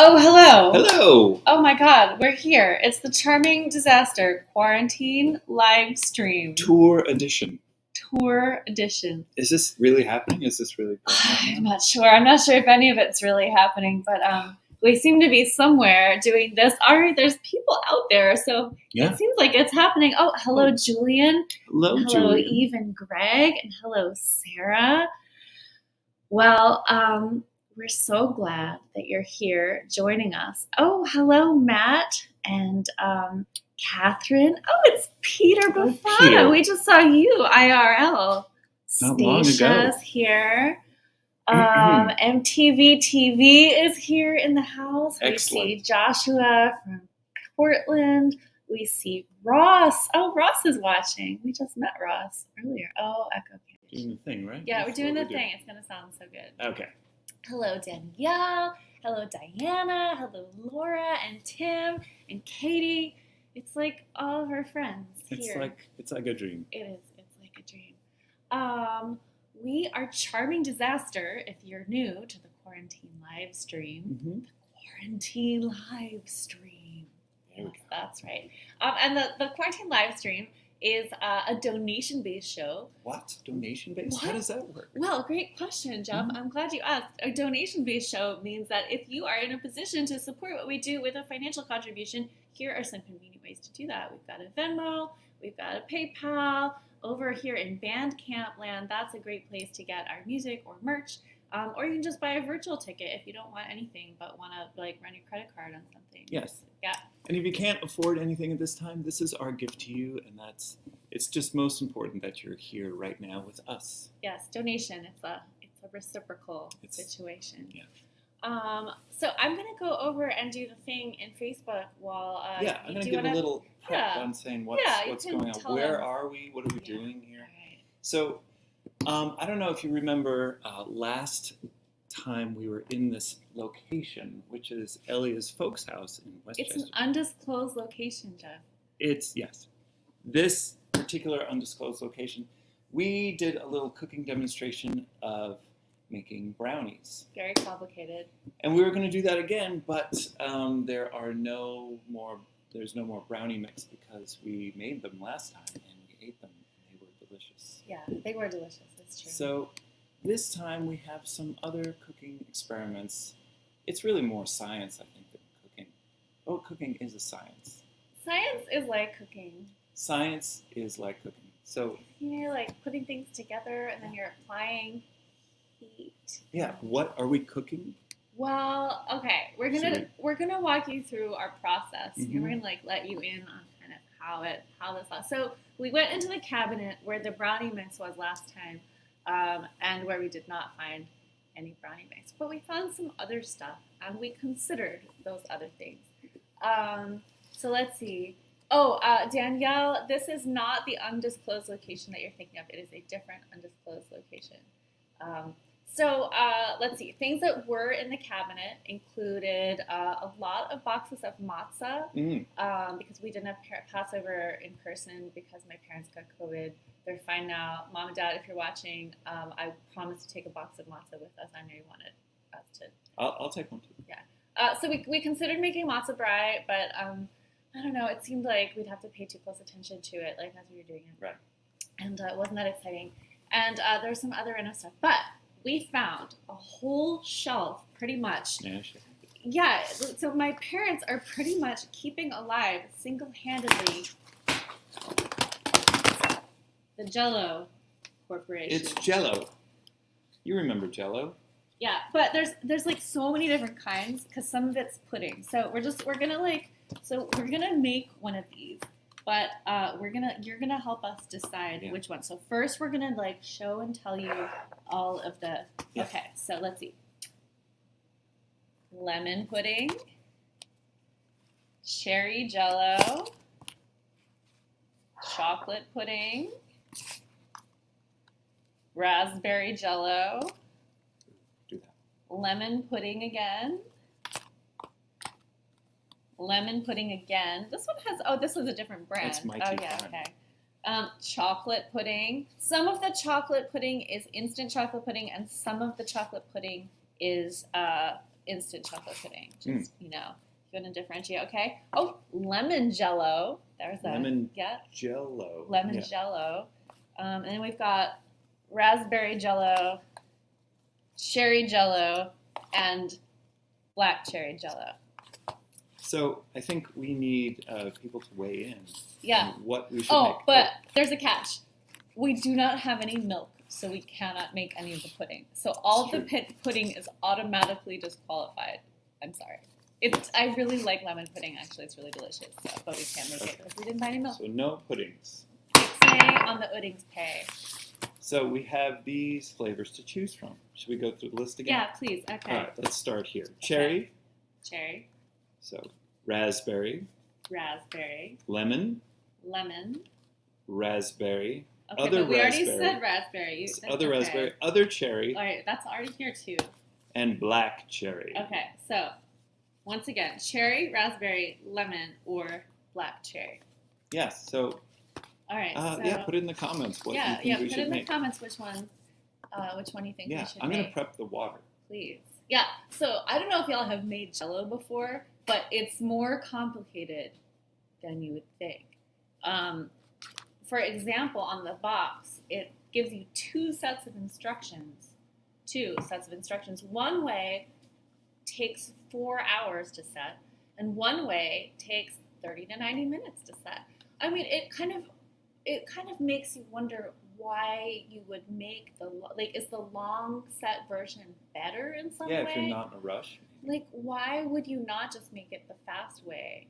Oh, hello. Hello. Oh my God, we're here. It's the Charming Disaster Quarantine Livestream Tour edition. Tour Edition. Is this really happening? Is this really going I'm on? not sure. I'm not sure if any of it's really happening, but we seem to be somewhere doing this. There's people out there, so Yeah. it seems like it's happening. Oh, hello, Julian. Hello, Hello, Julian. Eve and Greg, and hello, Sarah. Well, we're so glad that you're here joining us. Oh, hello, Matt and Catherine. Oh, it's Peter Oh, Befallen. Peter. We just saw you IRL. Not long ago. Stacey's here. MTV TV is here in the house. Excellent. We see Joshua from Portland. We see Ross. Oh, Ross is watching. We just met Ross earlier. Oh, Echo. Doing the thing, right? Yeah, That's we're doing what the thing. It's going to sound so good. Okay. Hello, Danielle. Hello, Diana. Hello, Laura and Tim and Katie. It's like all of our friends here. It's like a dream. It is. It's like a dream. We are Charming Disaster. If you're new to the Quarantine Livestream, Mm-hmm. the Quarantine Livestream. There we go. That's right. And the Quarantine Livestream is a donation-based show. What? Donation-based? What? How does that work? Well, great question, Jeff. Mhm. I'm glad you asked. A donation-based show means that if you are in a position to support what we do with a financial contribution, here are some convenient ways to do that. We've got a Venmo, we've got a PayPal. Over here in Bandcamp land, that's a great place to get our music or merch. Or you can just buy a virtual ticket if you don't want anything but want to run your credit card on something. Yes. Yeah. And if you can't afford anything at this time, this is our gift to you, and it's just most important that you're here right now with us. Yes, donation. It's a reciprocal situation. Yeah. So I'm gonna go over and do the thing in Facebook while I'm going to give a little prep on saying what's going on. Where are we? What are we doing here? Right. So I don't know if you remember last time we were in this location, which is Elia's folks' house in Westchester. It's an undisclosed location, Jeff. Yes. This particular undisclosed location, we did a little cooking demonstration of making brownies. Very complicated. And we were going to do that again, but there's no more brownie mix because we made them last time and we ate them and they were delicious. Yeah, they were delicious. That's true. So this time we have some other cooking experiments. It's really more science, I think, than cooking. Oh, cooking is a science. Science is like cooking. Science is like cooking. So You're like putting things together and then you're applying heat. yeah, what are we cooking? Well, okay, we're gonna walk you through our process. Mhm. And we're gonna let you in on kind of how this was. So we went into the cabinet where the brownie mix was last time, and where we did not find any brownie mix, but we found some other stuff, and we considered those other things. So let's see. Oh, Danielle, this is not the undisclosed location that you're thinking of. It is a different undisclosed location. So let's see. Things that were in the cabinet included a lot of boxes of matzah because we didn't have Passover in person because my parents got COVID. They're fine now. Mom and Dad, if you're watching, I promised to take a box of matzah with us. I know you wanted us to. I'll take one too. Yeah. So we considered making matzah brie, but I don't know. It seemed like we'd have to pay too close attention to it, like as we were doing it. Right. And it wasn't that exciting. And there's some other random stuff, but we found a whole shelf, pretty much. Yeah, sure. Yeah, so my parents are pretty much keeping alive, single-handedly, the Jell-O Corporation. It's Jell-O. You remember Jell-O? Yeah, but there's like so many different kinds because some of it's pudding. So we're gonna make one of these, but you're gonna help us decide which one. So first we're gonna show and tell you all of the. Yeah. Okay, so let's see. Lemon pudding, cherry Jell-O, chocolate pudding, raspberry Jell-O, Do that. lemon pudding again, lemon pudding again. This one has, this is a different brand. That's Mighty yeah, Fine. okay. Chocolate pudding. Some of the chocolate pudding is instant chocolate pudding, and some of the chocolate pudding is instant chocolate pudding. Just, you know, if you want to differentiate. Okay. Oh, lemon jello. There's that. Lemon Yeah. jello. Lemon jello. And then we've got raspberry jello, cherry jello, and black cherry jello. So I think we need people to weigh in. Yeah. On what we should make. But there's a catch. We do not have any milk, so we cannot make any of the pudding. So all of the pudding is automatically disqualified. I'm sorry. I really like lemon pudding, actually. It's really delicious, but we can't make it because we didn't buy any milk. So no puddings. Ixnay on the puddings pay. So we have these flavors to choose from. Should we go through the list again? Yeah, please. Okay. All right, let's start here. Cherry. Cherry. So raspberry. Raspberry. Lemon. Lemon. Raspberry. Okay, other but we already raspberry. said raspberry. Other raspberry. Other cherry. All right, that's already here too. And black cherry. Okay, so once again, cherry, raspberry, lemon, or black cherry. Yes. So. All right. Yeah. Put it in the comments. What you think we put should in the make. comments which one you think we should I'm make. gonna prep the water. Please. Yeah. So I don't know if y'all have made Jello before, but it's more complicated than you would think. For example, on the box, it gives you two sets of instructions. One way takes 4 hours to set, and one way takes 30 to 90 minutes to set. I mean, it kind of makes you wonder why you would make is the long set version better in some way? Yeah, if you're not in a rush. Like, why would you not just make it the fast way?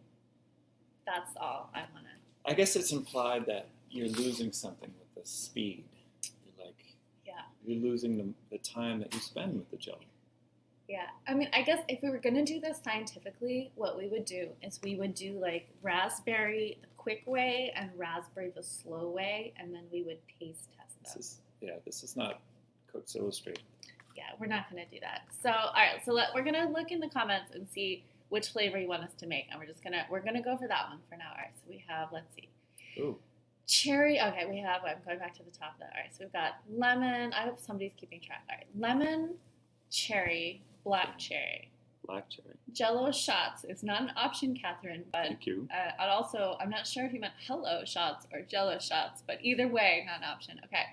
That's all I want to. I guess it's implied that you're losing something with the speed. You're losing the time that you spend with the jello. Yeah, I mean, I guess if we were going to do this scientifically, what we would do is we would do like raspberry the quick way and raspberry the slow way, and then we would taste test them. This is not Cooks Illustrated. Yeah, we're not going to do that. So, all right, so we're going to look in the comments and see which flavor you want us to make, and we're gonna go for that one for now. All right, so we have, let's see. Ooh. Cherry, okay, I'm going back to the top of that. All right, so we've got lemon. I hope somebody's keeping track. All right, lemon, cherry, black cherry. Black cherry. Jello shots. It's not an option, Catherine, but thank you. I'm not sure if you meant hello shots or Jello shots, but either way, not an option. Okay,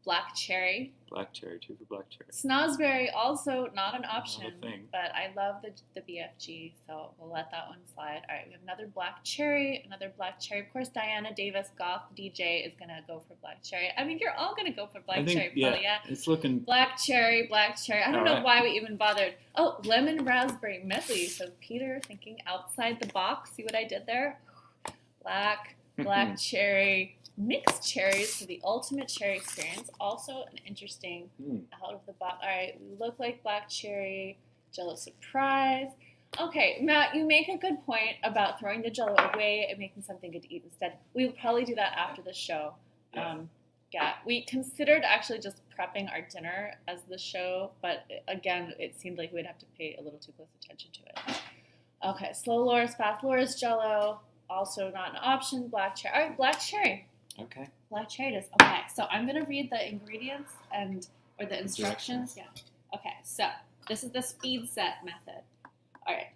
black cherry. Black cherry, 2 for black cherry. Snosberry, also not an option, Not a thing. but I love the BFG, so we'll let that one slide. All right, we have another black cherry. Of course, Diana Davis, Goth DJ, is going to go for black cherry. I mean, you're all going to go for black cherry, probably, yeah. It's looking... Black cherry. I don't know why we even bothered. Oh, lemon raspberry medley. So Peter thinking outside the box. See what I did there? Black cherry. Mixed cherries for the ultimate cherry experience. Also an interesting out of the box. All right, we look like black cherry. Jello surprise. Okay, Matt, you make a good point about throwing the Jello away and making something good to eat instead. We'll probably do that after the show. Yeah. We considered actually just prepping our dinner as the show, but again, it seemed like we'd have to pay a little too close attention to it. Okay, slow Loris, fast Loris, Jello. Also not an option. Black cherry. All right, black cherry. Okay. Black cherry it is. Okay, so I'm going to read the ingredients or the instructions. Yeah. Okay, so this is the speed set method. All right.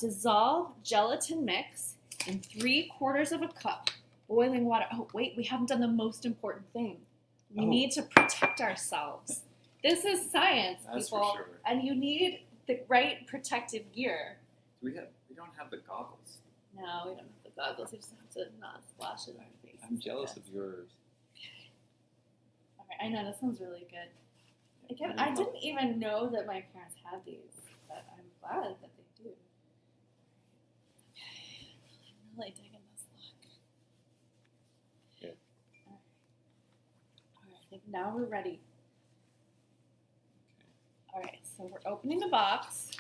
Dissolve gelatin mix in 3/4 of a cup boiling water. Oh, wait, we haven't done the most important thing. We need to protect ourselves. This is science, That's people. for sure. And you need the right protective gear. We don't have the goggles. No, we don't have the goggles. We just have to not splash it in our face. I'm jealous of yours. All right, I know, this one's really good. Again, I didn't even know that my parents had these, but I'm glad that they do. Okay, I'm really digging this look. Good. All right, I think now we're ready. All right, so we're opening the box.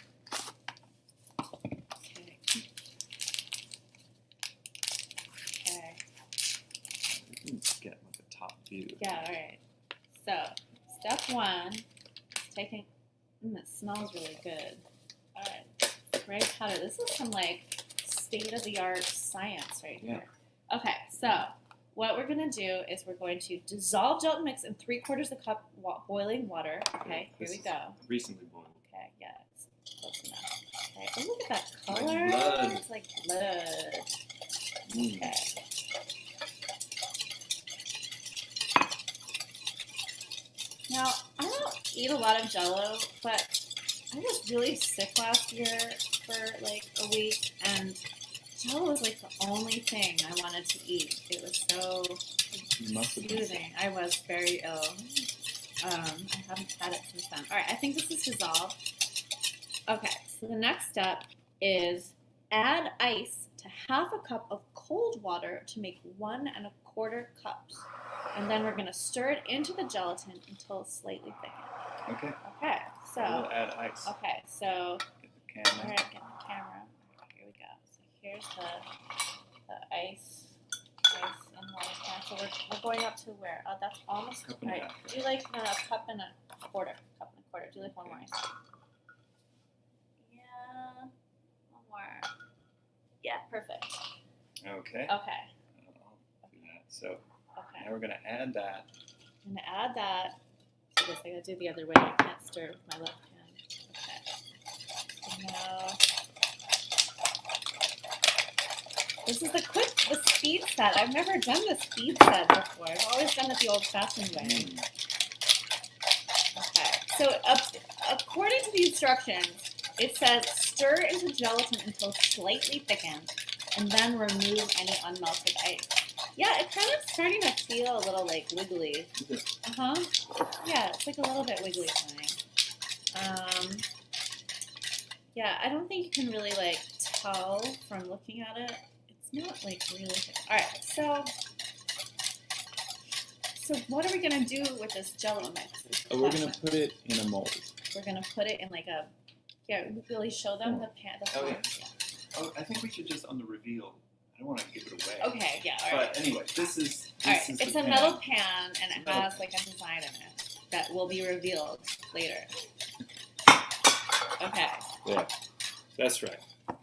Get like a top view. Yeah, all right. So, step 1 is taking. It smells really good. All right, gray powder. This is some like state-of-the-art science right here. Okay, so what we're gonna do is we're going to dissolve gelatin mix in 3/4 of a cup boiling water. Okay, here we go. Recently boiled. Okay. Oh, look at that color. Like blood. It's like blood. Okay. Now, I don't eat a lot of Jell-O, but I was really sick last year for like a week, and Jell-O was like the only thing I wanted to eat. It was so soothing. I was very ill. I haven't had it since then. All right, I think this is dissolved. Okay, so the next step is add ice to half a cup of cold water to make 1 1/4 cups. And then we're going to stir it into the gelatin until it's slightly thickened. Okay. Okay, so. We'll add ice. Okay, so. Get the camera. All right, get the camera. Here we go. So here's the ice and water can. So we're going up to where? Oh, that's almost Cup and a right. half. Do you like a cup and a quarter? Cup and a quarter. Do you like one more ice? Yeah, one more. Yeah, perfect. Okay. Okay. I'll do that. So Okay. now we're going to add that. I'm gonna add that. So this I gotta do the other way. I can't stir with my left hand. Okay. So now this is the speed set. I've never done the speed set before. I've always done it the old-fashioned way. Okay. So according to the instructions, it says stir into gelatin until slightly thickened, and then remove any unmelted ice. Yeah, it's kind of starting to feel a little like wiggly. Yeah, it's like a little bit wiggly to me. Yeah, I don't think you can really like tell from looking at it. It's not like really thick. All right, so what are we gonna do with this Jell-O mix? We're going to put it in a mold. We're gonna put it in like a. Yeah, really show them the pan. The Okay. yeah. Oh, I think we should just on the reveal. I don't want to give it away. Okay, yeah, all right. But anyway, this is It's the a pan. metal pan, and it metal has like a design in it that will be revealed later. Okay. Yeah, that's right. All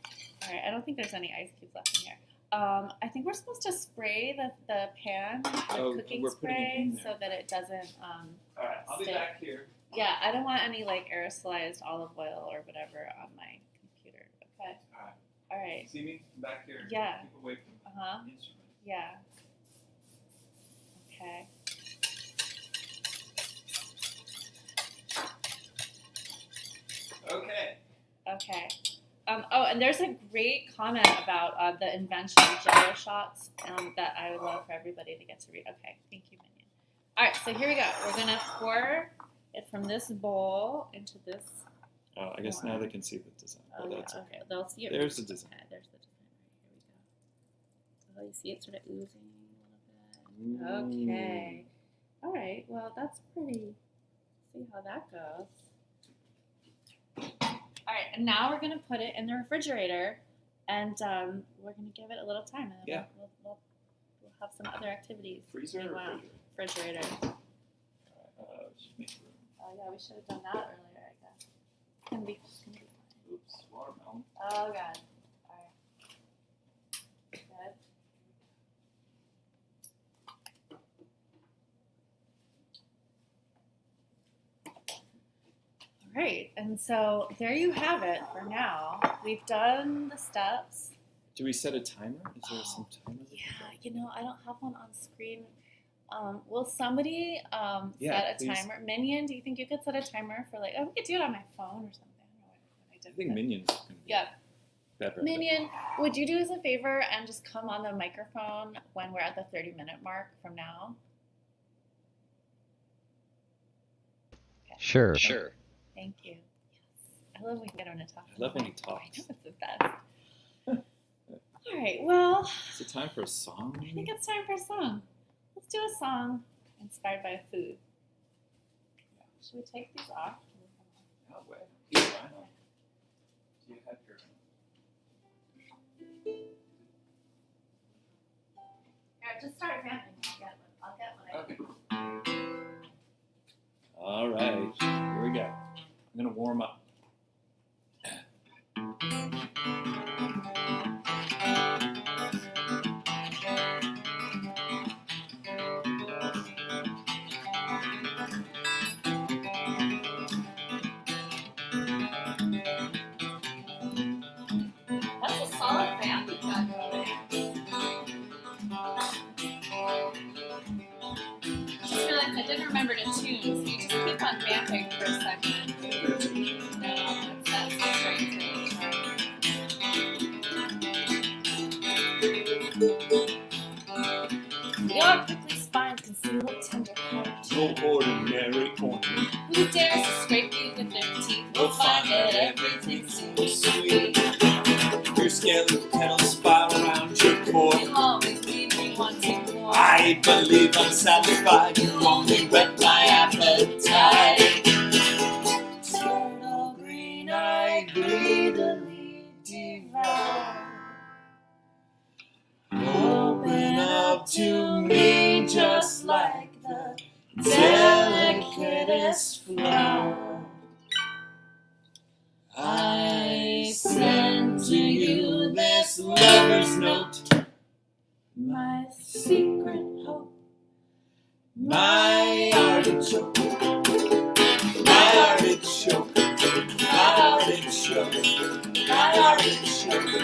right. I don't think there's any ice cubes left in here. I think we're supposed to spray the pan with cooking we're putting it spray in there. so that it doesn't. All right, I'll be stick. back here. Yeah, I don't want any like aerosolized olive oil or whatever on my computer. Okay. All right. All right. See me? I'm back here. Yeah. Keep away from Uh-huh. the instrument. Yeah. Okay. Okay. Okay. Oh, and there's a great comment about the invention of Jell-O shots that I would love for everybody to get to read. Okay, thank you, Minion. All right, so here we go. We're going to pour it from this bowl into this. Oh, I guess now they can see the design. Oh, Oh, yeah, that's okay. They'll see it. There's the design. Okay, there's the design. Right, here we go. Oh, you see it sort of oozing a little bit. Okay. All right, well, that's pretty. See how that goes. All right, and now we're gonna put it in the refrigerator, and we're gonna give it a little time, and then Yeah. we'll have some other activities. Freezer or Meanwhile, refrigerator? refrigerator. Should make room. Oh yeah, we should have done that earlier, I guess. It's gonna be fine. Oops, watermelon. Oh god. All right. Good. All right, and so there you have it for now. We've done the steps. Do we set a timer? Is there some timer? we can Yeah, set? you know, I don't have one on screen. Will somebody Yeah, set a please. timer? Minion, do you think you could set a timer for like, oh, we could do it on my phone or something. I don't know what I did. I think with it. Minion's going to be Yeah. better. Minion, would you do us a favor and just come on the microphone when we're at the 30-minute mark from now? Okay. Sure. Thank you. Yes. I love when we get him to talk. I love when he I talks. know, it's the best. All right, well, Is it time for a song? I think it's time for a song. Let's do a song inspired by food. Should we take these off? No way. Yeah, why not? Do you have your... Yeah, just start vamping. I'll get one. Okay. All right. Here we go. I'm going to warm up. so sweet. Your scaly petals spiral around your core. You always leave me wanting more. I believe I'm satisfied. You only whet my appetite. Turtle green, I greedily devour. Open up to me just like the delicatest flower. I send to you this lover's note, my secret hope, my artichoke, my artichoke, my artichoke, my artichoke.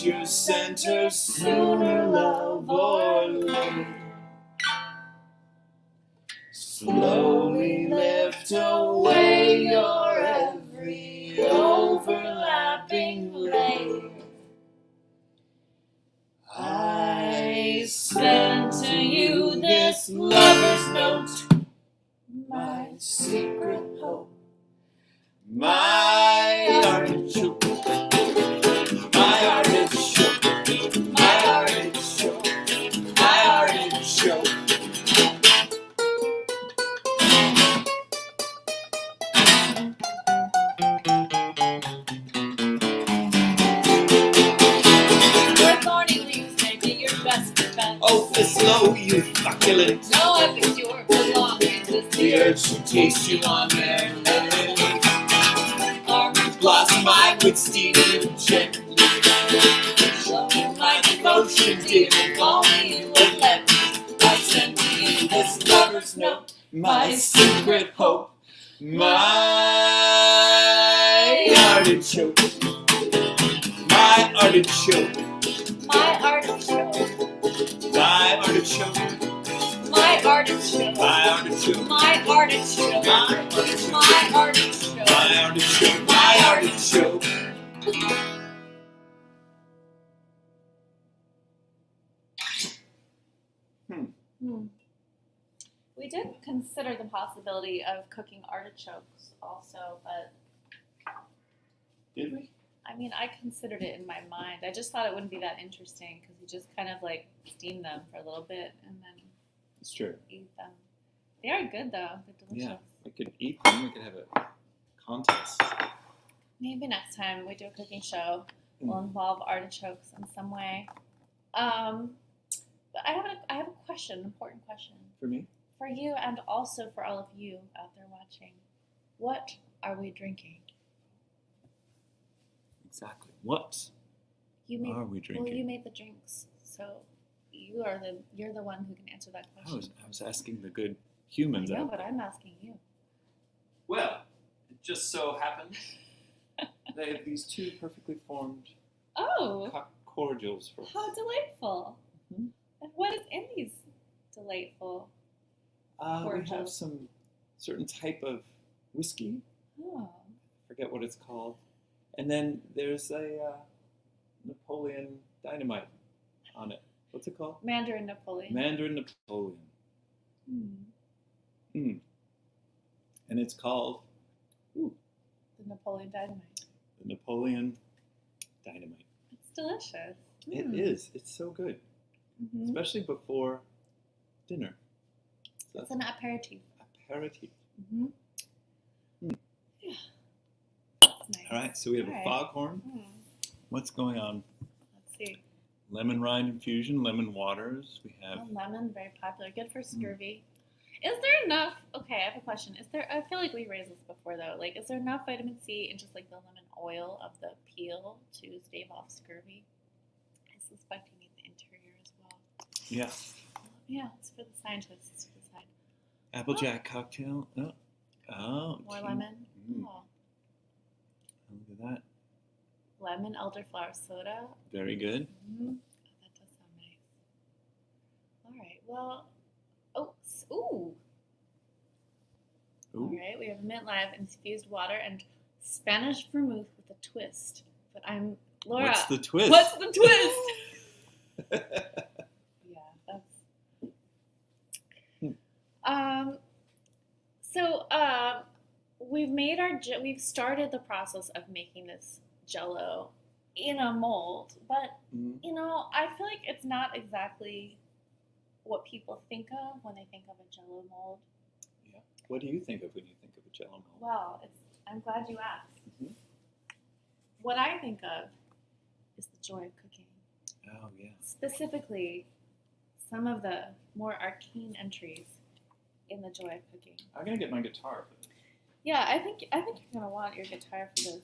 You sent her sooner, love, or late. Slowly lift away your every overlapping layer. I send to you this lover's note, my secret hope, my artichoke. My artichoke, my artichoke, my artichoke. Your thorny leaves may be your best defense. Oh, this slow, you succulent. No epicure belonging to The urge to taste you on their lips. Orange blossom, I would steam you gently. Show you my devotion, dear, if only you would let me. I send to you this lover's note, my secret hope, my artichoke, my artichoke, my artichoke, my artichoke, my artichoke, my artichoke, my artichoke, my artichoke, my artichoke, my artichoke, my artichoke. We did consider the possibility of cooking artichokes also, but Did we? I mean, I considered it in my mind. I just thought it wouldn't be that interesting because you just kind of like steam them for a little bit and then It's true. eat them. They are good though. They're delicious. Yeah, we could eat them. We could have a contest. Maybe next time we do a cooking show, we'll involve artichokes in some way. But I have a question, an important question For me? for you and also for all of you out there watching. What are we drinking? Exactly. What You made, are we drinking? well, you made the drinks, so you're the one who can answer that question. I was asking the good humans. I know, but I'm asking you. Well, it just so happens they have these two perfectly formed Oh, cock cordials for how delightful! Mhm. And what is in these delightful? We have cordials? some certain type of whiskey. Oh, Forget what it's called. And then there's a Napoleon Dynamite on it. What's it called? Mandarin Napoleon. Mandarin Napoleon. Hmm. And it's called The Napoleon Dynamite. the Napoleon Dynamite. It's delicious. It is. It's so good. Mm-hmm. Especially before dinner. So It's an aperitif. aperitif. Mm-hmm. Mm. Yeah. That's nice. All right, so we have All a right. foghorn. Hmm. What's going on? Let's see. Lemon rind infusion, lemon waters. We have Oh, lemon, very popular. Good for scurvy. Is there enough? Okay, I have a question. Is there? I feel like we raised this before though. Like, is there enough vitamin C in just like the lemon oil of the peel to stave off scurvy? I suspect you need the interior as well. yeah, Yeah, it's for the scientists to decide. Applejack cocktail. Oh, More tea. lemon. Mm. Oh, Look at that. lemon elderflower soda. Very good. Mm-hmm. Oh, that does sound nice. well, ooh. All right, we have mint lime infused water and Spanish vermouth with a twist. But Laura. What's the twist? What's the twist? Yeah, that's. So we've started the process of making this Jell-O in a mold, but I feel like it's not exactly what people think of when they think of a Jell-O mold. Yeah. What do you think of when you think of a Jell-O mold? Well, I'm glad you asked. Mm-hmm. What I think of is the joy of cooking. Oh yeah. Specifically, some of the more arcane entries in the joy of cooking. I'm gonna get my guitar for this. Yeah, I think you're gonna want your guitar for this.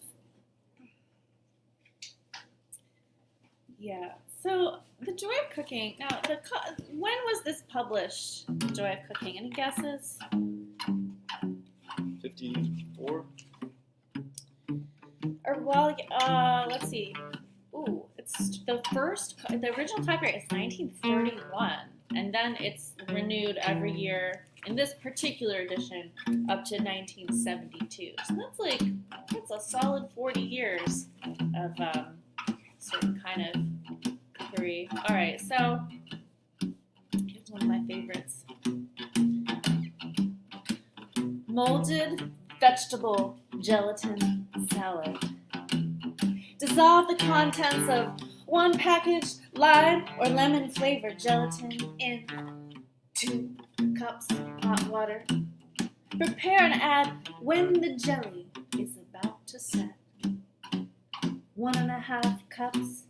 Yeah. So the joy of cooking. Now, when was this published? The joy of cooking. Any guesses? 54. Or well, let's see. Ooh, it's the original copyright is 1931, and then it's renewed every year in this particular edition up to 1972. So that's a solid 40 years of certain kind of cookery. All right, so here's one of my favorites: molded vegetable gelatin salad. Dissolve the contents of 1 package lime or lemon flavored gelatin in 2 cups hot water. Prepare and add when the jelly is about to set. 1.5 cups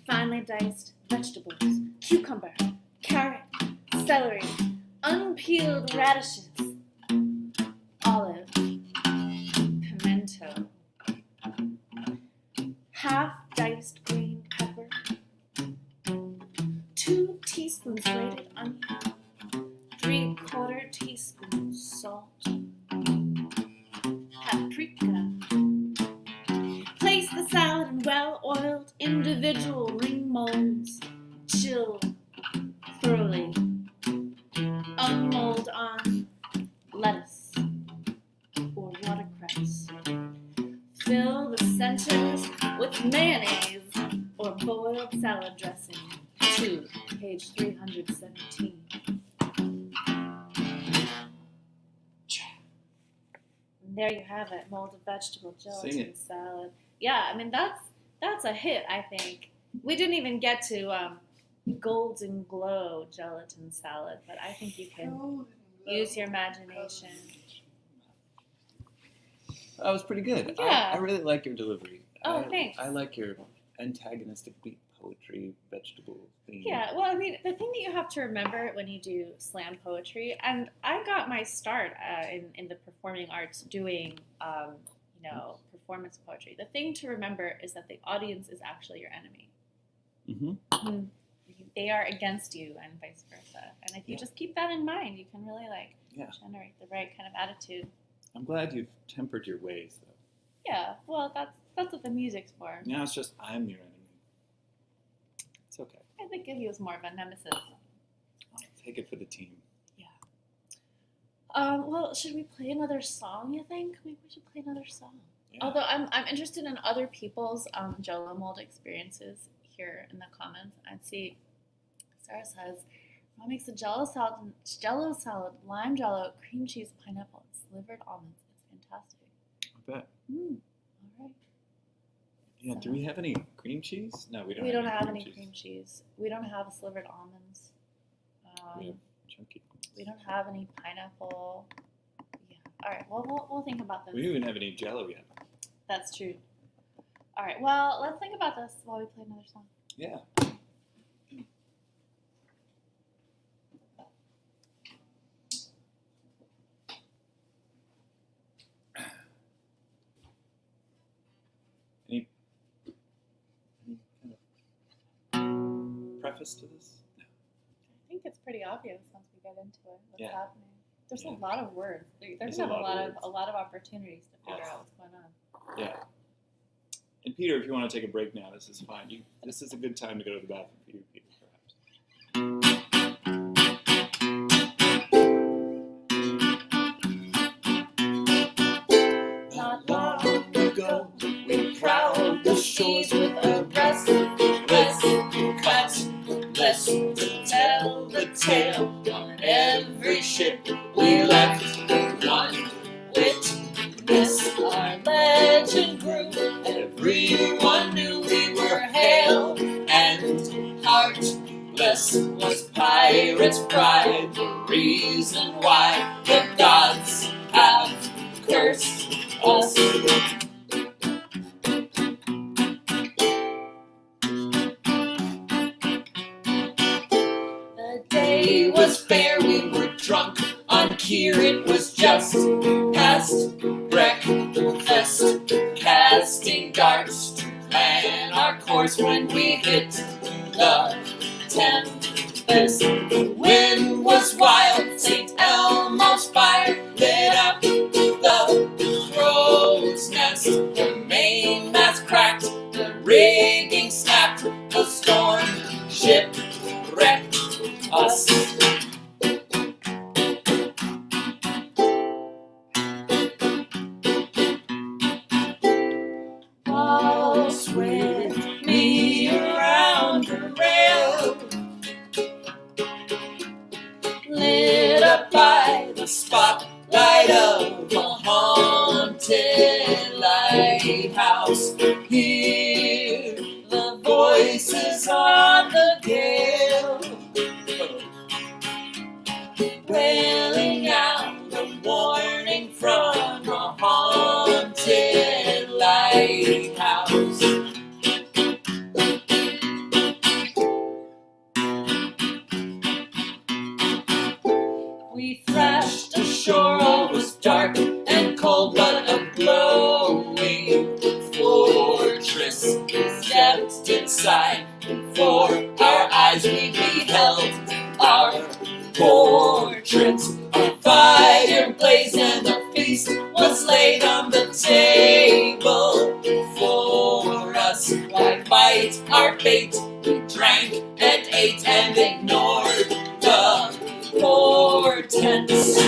finely diced vegetables: cucumber, carrot, celery, unpeeled radishes, olive, pimento, half diced green pepper, 2 teaspoons grated onion, 3/4 teaspoon salt, paprika. Place the salad in well-oiled individual ring molds. Chill thoroughly. Unmold on lettuce or watercress. Fill the centers with mayonnaise or boiled salad dressing. 2, page 317. And there you have it, molded vegetable gelatin salad. Yeah, I mean that's a hit, I think. We didn't even get to golden glow gelatin salad, but I think you can use your imagination. That was pretty good. Yeah. I really like your delivery. Oh, thanks. I like your antagonistic beat poetry, vegetable theme. Yeah, well, I mean, the thing that you have to remember when you do slam poetry, and I got my start in the performing arts doing, performance poetry. The thing to remember is that the audience is actually your enemy. Mm-hmm. They are against you and vice versa. And if you just keep that in mind, you can really generate the right kind of attitude. I'm glad you've tempered your ways, though. Yeah, well, that's what the music's for. Now it's just I'm your enemy. It's okay. I think of you as more of a nemesis. I'll take it for the team. Yeah. Well, should we play another song, you think? Maybe we should play another song. Yeah. Although I'm interested in other people's Jell-O mold experiences here in the comments. I'd see Sarah says, Mom makes a Jell-O salad, lime Jell-O, cream cheese, pineapple, and slivered almonds. It's fantastic. I bet. All right. Yeah, so, do we have any cream cheese? No, we don't. We don't have any cream cheese. We don't have slivered almonds. We have chunky almonds. We don't have any pineapple. Yeah. All right. Well, we'll think about this. We don't even have any Jell-O yet. That's true. All right. Well, let's think about this while we play another song. Yeah. Any kind of preface to this? No. I think it's pretty obvious once we get into it. What's happening? There's a Yeah. lot of words. There's a lot of opportunities to figure out what's going on. Yeah. And Peter, if you want to take a break now, this is fine. This is a good time to go to the bathroom for you, Peter, perhaps. vessel to tell the tale. On every ship we left one witness. Our legend grew. Everyone knew we were hailed, and heartless was pirates' pride. The reason why the gods have cursed us. The day was fair, we were drunk on Kier. It was just past breakfast, casting darts to plan our course when we hit the tempest. The wind was wild, St. Elmo's fire lit up the crow's nest. The mainmast cracked, the rigging snapped, the storm shipwrecked us. Waltz with me around the rail, lit up by the spotlight of a haunted lighthouse. Hear the voices on the gale, wailing out a warning from a haunted lighthouse. We thrashed ashore, all was dark and cold, but a glowing fortress. We stepped inside, before our eyes we beheld our portraits. A fire blazed and a feast was laid on the table for us. Why fight our fate? We drank and ate and ignored the portents.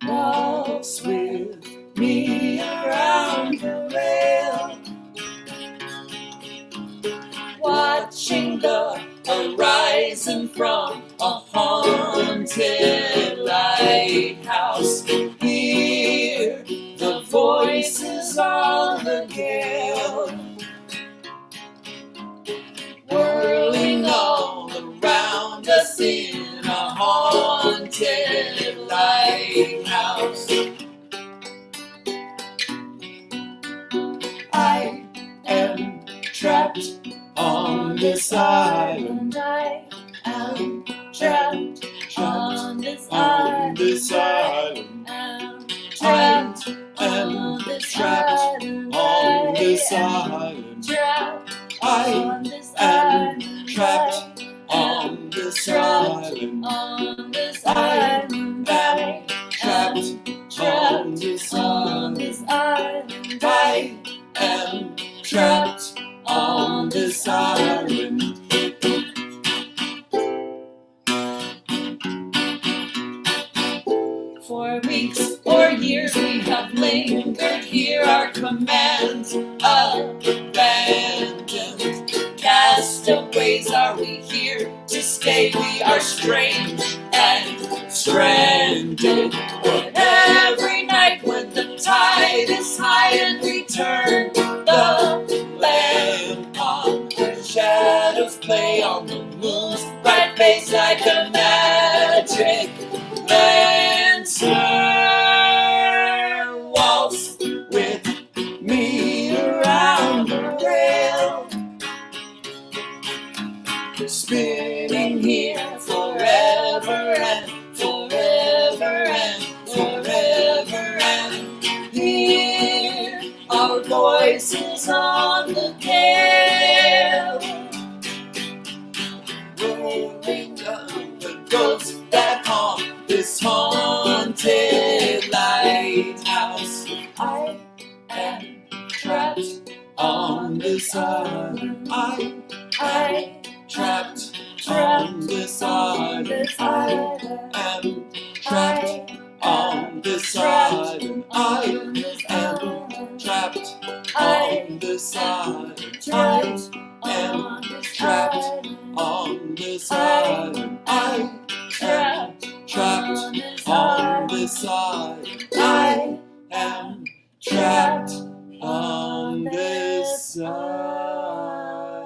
Waltz with me around the rail, watching the horizon from a haunted lighthouse. Hear the voices on the gale, whirling all around us in a haunted lighthouse. I am trapped on this island. I am trapped on this island. I'm trapped on this island. On this island. I am trapped on this island. On this island. I'm trapped on this island. I am trapped on this island. For weeks or years we have lingered here, our commands abandoned. Castaways, are we here to stay? We are strange and stranded. But every night when the tide is high and we turn the lamp on, our shadows play on the moon's bright face like a magic lantern. Waltz with me around the rail, spinning here forever and forever and forever, and hear our voices on the gale, rolling up the ghosts that haunt this haunted lighthouse. I am trapped on this island. I trapped on this island. I am trapped on this island. I am side.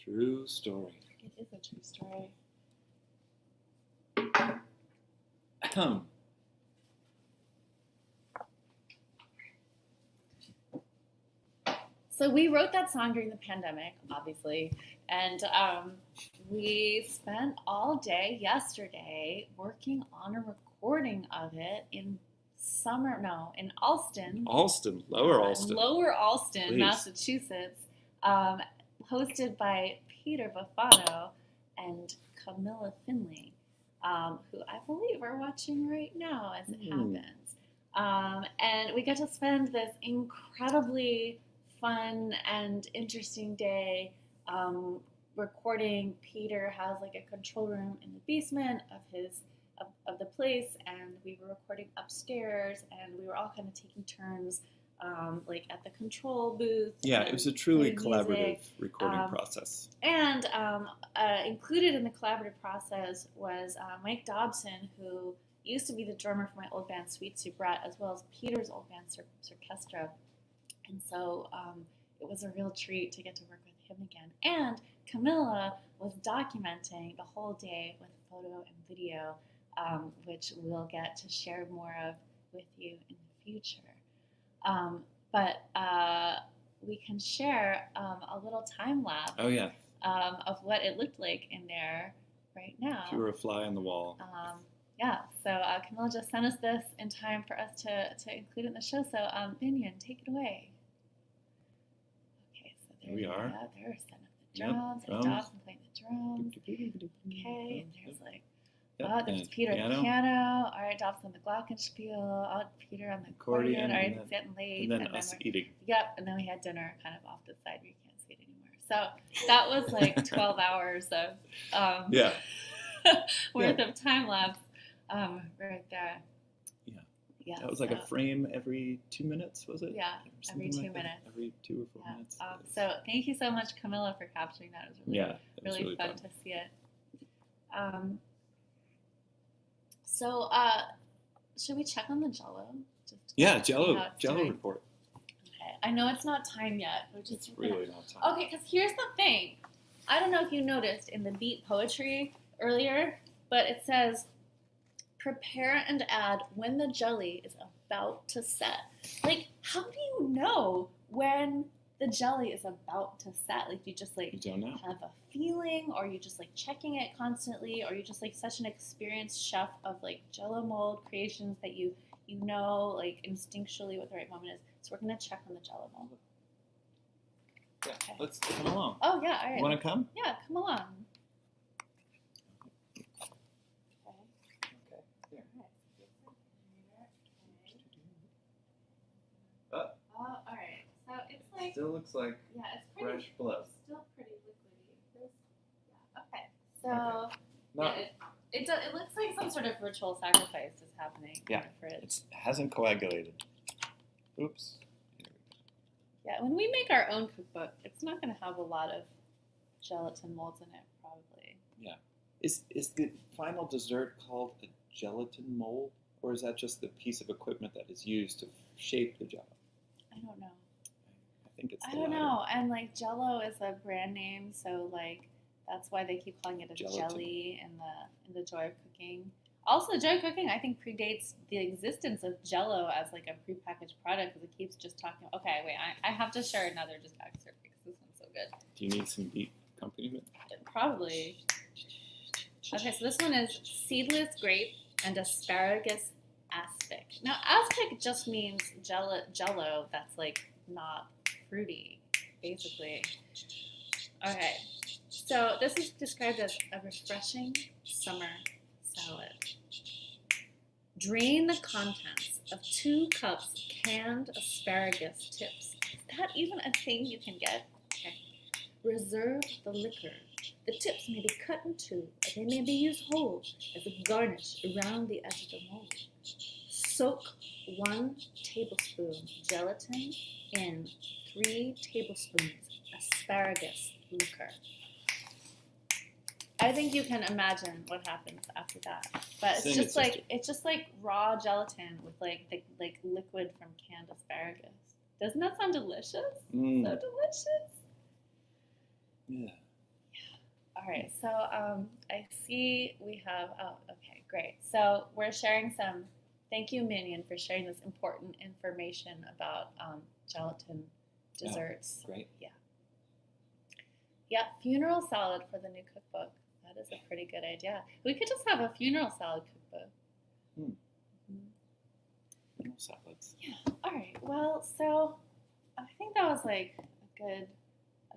True story. It is a true story. So we wrote that song during the pandemic, obviously, and we spent all day yesterday working on a recording of it in Alston. Alston, Lower Alston. Lower Alston, Please. Massachusetts, hosted by Peter Befallen and Camilla Finley, who I believe are watching right now as it happens. And we got to spend this incredibly fun and interesting day recording. Peter has like a control room in the basement of the place, and we were recording upstairs, and we were all kind of taking turns like at the control booth. Yeah, it was a truly playing collaborative music. recording process. And included in the collaborative process was Mike Dobson, who used to be the drummer for my old band Sweet Soubrette, as well as Peter's old band Circestra. And so it was a real treat to get to work with him again. And Camilla was documenting the whole day with photo and video, which we'll get to share more of with you in the future. But we can share a little time lapse of what it looked like in there right now. If you were a fly on the wall. Yeah, so Camilla just sent us this in time for us to include it in the show. So, Binion, take it away. Okay, so there we are. They're setting up the drums. Yep, And Dobson playing the drums. Okay, and there's like, there's Peter on the piano. All right, Dobson on the glockenspiel. Peter on the accordion. All right, it's getting late. And then us eating. Yep, and then we had dinner kind of off the side where you can't see it anymore. So that was like 12 hours of worth of time lapse right there. Yeah. That was like a frame every 2 minutes, was it? Yeah, every 2 minutes. Every 2 or 4 minutes. So thank you so much, Camilla, for capturing that. It was really fun to see it. So should we check on the Jello? Jello report. Okay, I know it's not time yet. It's really not time. Okay, because here's the thing. I don't know if you noticed in the beat poetry earlier, but it says, prepare and add when the jelly is about to set. Like, how do you know when the jelly is about to set? Like, do you just like you don't know. have a feeling, or are you just like checking it constantly, or are you just like such an experienced chef of like Jello mold creations that you know like instinctually what the right moment is? So we're gonna check on the Jello mold. Yeah, okay. Let's come along. Oh yeah, all right. You want to come? Yeah, come along. All right. So it's like Still looks like it's pretty fresh blood. Still pretty liquidy. Okay. So it looks like some sort of ritual sacrifice is happening. Yeah. In the fridge. It hasn't coagulated. Oops. Yeah. When we make our own cookbook, it's not going to have a lot of gelatin molds in it, probably. Yeah. Is the final dessert called a gelatin mold, or is that just the piece of equipment that is used to shape the Jello? I don't know. I think it's. I don't know. And like Jello is a brand name, so like that's why they keep calling it a Gelatin. jelly in the Joy of Cooking. Also, Joy of Cooking I think predates the existence of Jello as like a prepackaged product, because it keeps just talking. Okay, wait, I have to share another just excerpt because this one's so good. Do you need some beat accompaniment? Probably. Okay, so this one is seedless grape and asparagus aspic. Now, aspic just means jello that's like not fruity, basically. Okay, so this is described as a refreshing summer salad. Drain the contents of 2 cups canned asparagus tips. Is that even a thing you can get? Okay. Reserve the liquor. The tips may be cut in 2, or they may be used whole as a garnish around the edge of the mold. Soak 1 tablespoon gelatin in 3 tablespoons asparagus liquor. I think you can imagine what happens after that. But Sing it's it, just like raw gelatin with like the liquid from canned asparagus. Doesn't that sound delicious? So delicious. Yeah. All right, so I see we have, oh, okay, great. So we're sharing some, thank you, Minion, for sharing this important information about gelatin desserts. Great. Yeah, funeral salad for the new cookbook. That is a pretty good idea. We could just have a funeral salad cookbook. Funeral salads. Yeah, all right. Well, so I think that was like a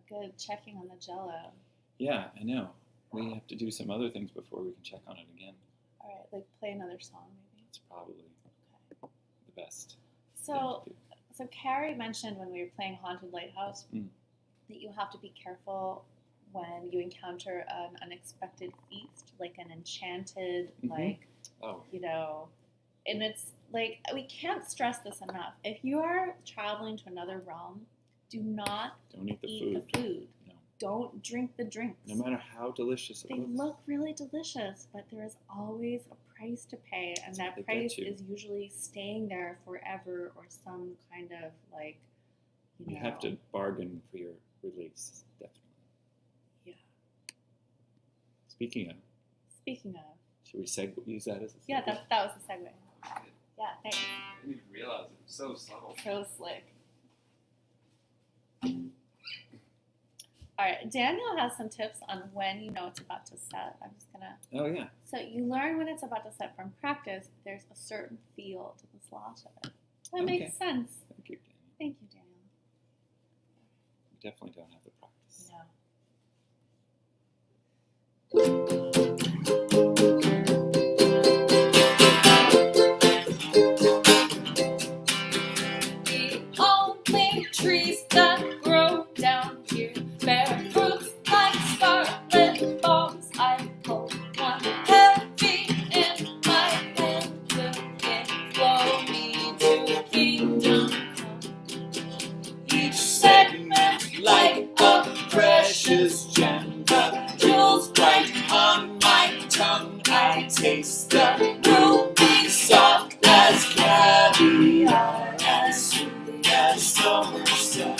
good checking on the Jell-O. Yeah, I know. We have to do some other things before we can check on it again. All right, like play another song maybe. It's probably the best. So Carrie mentioned when we were playing Haunted Lighthouse that you have to be careful when you encounter an unexpected feast, like an enchanted, and it's like, we can't stress this enough. If you are traveling to another realm, don't eat the food. No. Don't drink the drinks. No matter how delicious it they looks. look really delicious, but there is always a price to pay, and that price is usually staying there forever or some kind of like, you have to bargain for your release, definitely. Yeah. Speaking of, should we use that as a segue? Yeah, that was a segue. Yeah, thanks. I didn't even realize it was so subtle. So slick. All right, Daniel has some tips on when you know it's about to set. I'm just gonna. Oh yeah. So you learn when it's about to set from practice. There's a certain feel to the slosh of it. That makes sense. Thank you, Daniel. Thank you, Daniel. We definitely don't have the practice. No. The only trees that grow down here bear fruits like scarlet bombs. I hold one heavy in my hand. Will it blow me to kingdom come? Each segment like a precious gem. The jewels bright on my tongue. I taste the ruby soft as caviar, as sweet as summer sun.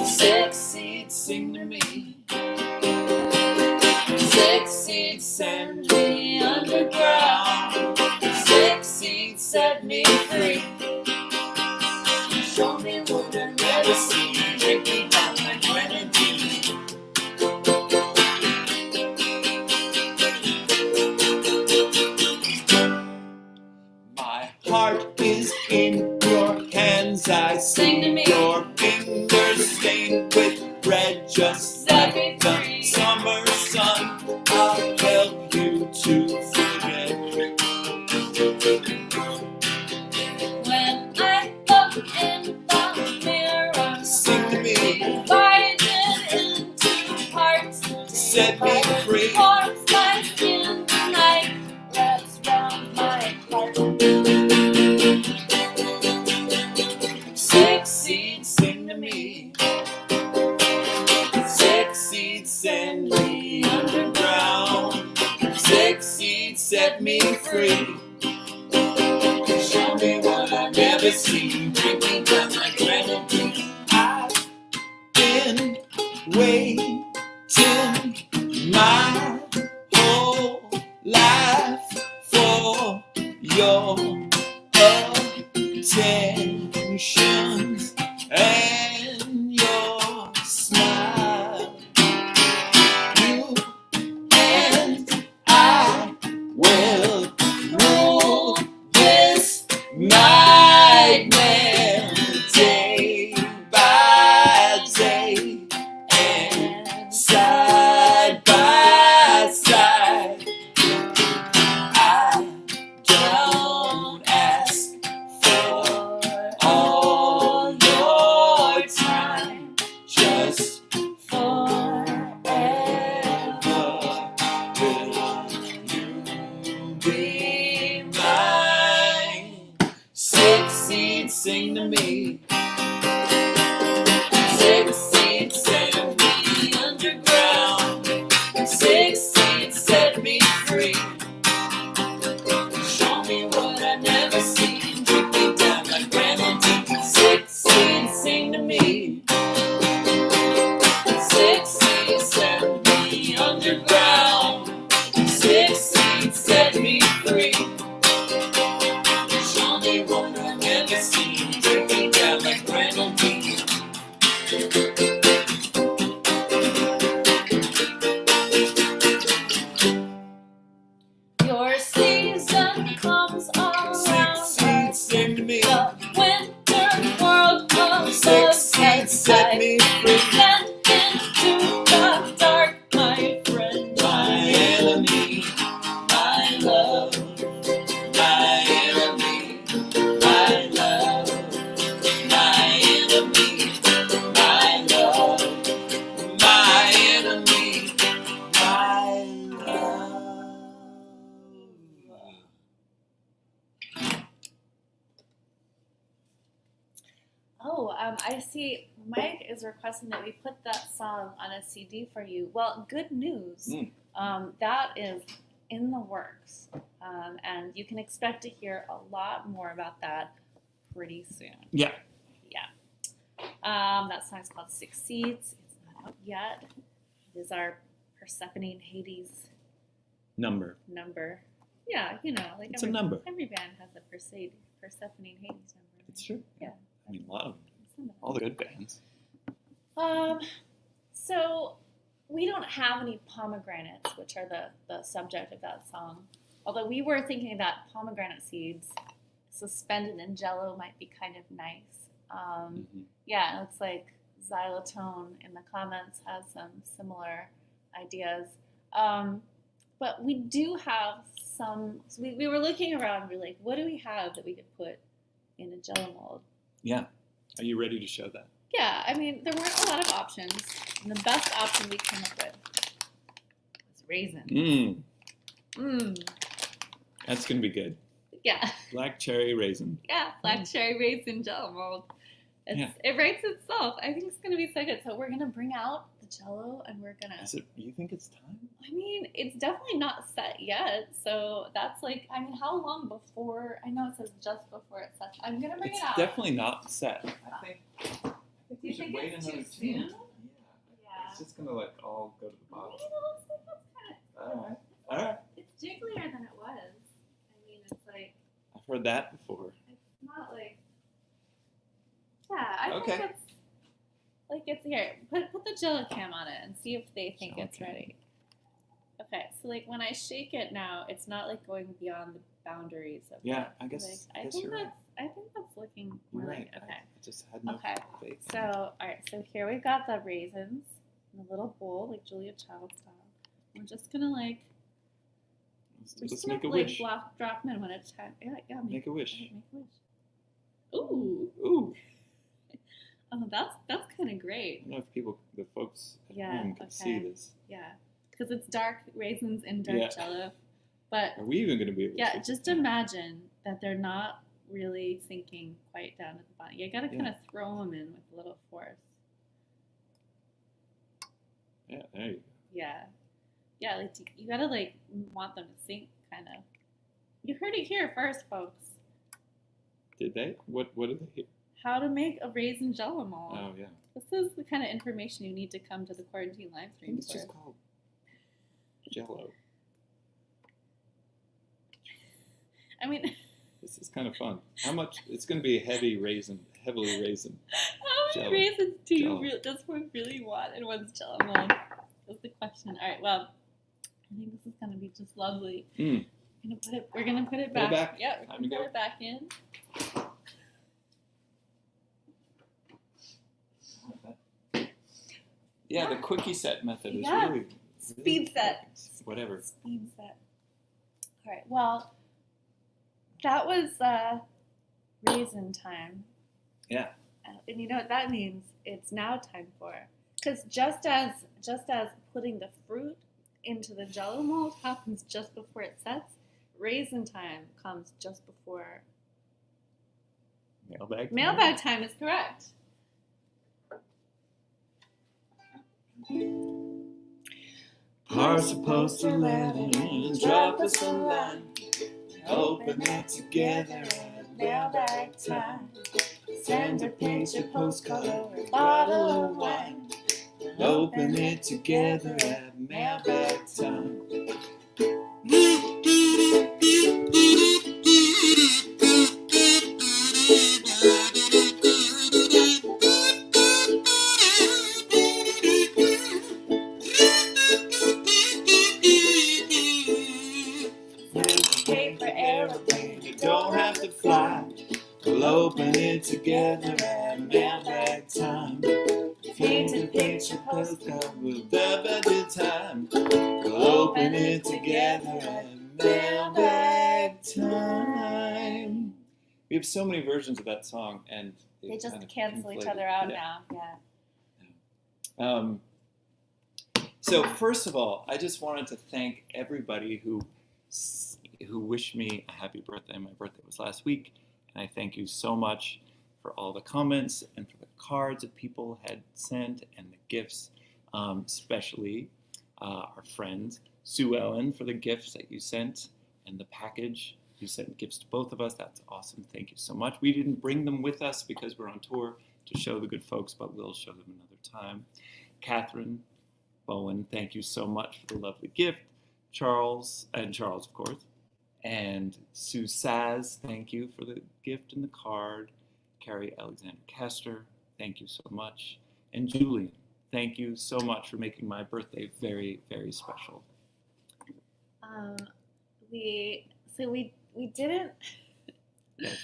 Six seeds sing to me. Six seeds send me underground. Six seeds set me free. Show me what I've never seen. Drink me down like grenadine. My heart is in your hands. I Sing to me. Your fingers stained with red. Just Set like me the free. summer sun. I'll help you to forget. When I look in the mirror, Sing to me. divided into parts. Set me free. Warms my skin tonight. Wraps round my heart. Six seeds sing to me. Six seeds send me underground. Six seeds set me free. Show me what I've never seen. Drink me down like grenadine. I've been waiting my whole life for your attentions and your smile. You and I will rule this nightmare day by day and side by side. I don't ask for all your time, just forever will you be mine. Six seeds sing to me. Six seeds send me underground. free. Show me what I've never seen. Drink me down like grenadine. 6 seeds, sing to me. 6 seeds, send me underground. 6 seeds, set me free. Show me what I've never seen. Drink me down like grenadine. Your season comes around. 6 seeds, sing to me. The winter world of 6 seeds, set me free. Descend into the dark, my friend. My enemy, my love, my enemy, my love, my enemy, my love, my enemy, my love. Oh, I see Mike is requesting that we put that song on a CD for you. Well, good news. That is in the works. And you can expect to hear a lot more about that pretty soon. Yeah. That song's called 6 Seeds. It's not out yet. It is our Persephone and Hades Number. number. Yeah, you know, like It's a number. every band has a Persephone and Hades number. It's true. Yeah. I mean, a lot of them. Some of All the good bands. So we don't have any pomegranates, which are the subject of that song. Although we were thinking that pomegranate seeds suspended in Jello might be kind of nice. Yeah, it looks like Xylotone in the comments has some similar ideas. But we do have some. So we were looking around. And we're like, what do we have that we could put in a Jello mold? Yeah. Are you ready to show that? Yeah, I mean, there weren't a lot of options. And the best option we came up with was raisin. That's going to be good. Yeah, Black cherry raisin. yeah, black cherry raisin Jello mold. It writes itself. I think it's going to be so good. So we're going to bring out the Jello and we're going to... You think it's time? I mean, it's definitely not set yet. So that's like, I mean, how long before? I know it says just before it's set. I'm going to bring it out. It's definitely not set. I think Do you think it's too soon? Yeah. Yeah. It's just going to like all go to the bottom. I mean, it looks like that's kind of... Alright. Alright. It's jigglier than it was. I mean, it's like, I've heard that before. it's not like... Yeah, I Okay. think it's... Like, it's here. Put the Jello cam on it and see if they think Jello it's cam. ready. Okay, so like when I shake it now, it's not like going beyond the boundaries of Yeah, it. I guess, Like, I guess you're right. I think that's looking You're more right. like, okay. I just had no Okay, faith. So, alright, so here we've got the raisins in a little bowl, like Julia Child style. We're just gonna like, Let's make a wish. drop them in one at a time. Yeah, Make a wish. Make a wish. Ooh, Ooh. oh, that's kind of great. I don't know if the folks at Yeah, home can see okay. this. Yeah, because it's dark raisins in dark Yeah. Jello. But Are we even going to be able to yeah, see just this? imagine that they're not really sinking quite down at the bottom. You gotta kind of throw them in with a little force. Yeah, there you go. Yeah, like you gotta like want them to sink, kind of. You heard it here first, folks. Did they? What did they hear? How to make a raisin Jello mold. Oh, yeah. This is the kind of information you need to come to the Quarantine I think Livestream it's for. just called Jello. I mean, This is kind of fun. How much? It's going to be heavily raisin. how many Jello. raisins do Jello. does one really want in one's Jello mold? That's the question. All right, well, I think this is gonna be just lovely. Mm. We're gonna put it Put it back. back. Yeah, we're Time gonna to put go. it back in. Yeah, the quickie set method is Yeah. really Speed set. Whatever. Speed set. All right. Well, that was raisin time. Yeah. And you know what that means? It's now time for, because just as putting the fruit into the Jello mold happens just before it sets, raisin time comes just before. Mailbag. Mailbag time is correct. are supposed to let in, drop us a line, open it together at mailbag time. Send a picture, postcard, or a bottle of wine. Open it together at mailbag time. Pay for aeroplane, you don't have to fly. We'll open it together at mailbag time. Painted picture, postcard, we'll dub at the time. We'll open it together at mailbag time. We have so many versions of that song, and They just kind of cancel each conflated. other out Yeah. now. Yeah. So first of all, I just wanted to thank everybody who wished me a happy birthday. My birthday was last week, and I thank you so much for all the comments and for the cards that people had sent and the gifts, especially our friend Sue Ellen for the gifts that you sent and the package. You sent gifts to both of us. That's awesome. Thank you so much. We didn't bring them with us because we're on tour to show the good folks, but we'll show them another time. Catherine Bowen, thank you so much for the lovely gift. Charles, of course. And Sue Saz, thank you for the gift and the card. Carrie Alexander Castor, thank you so much. And Julian, thank you so much for making my birthday very, very special. We didn't. Yes,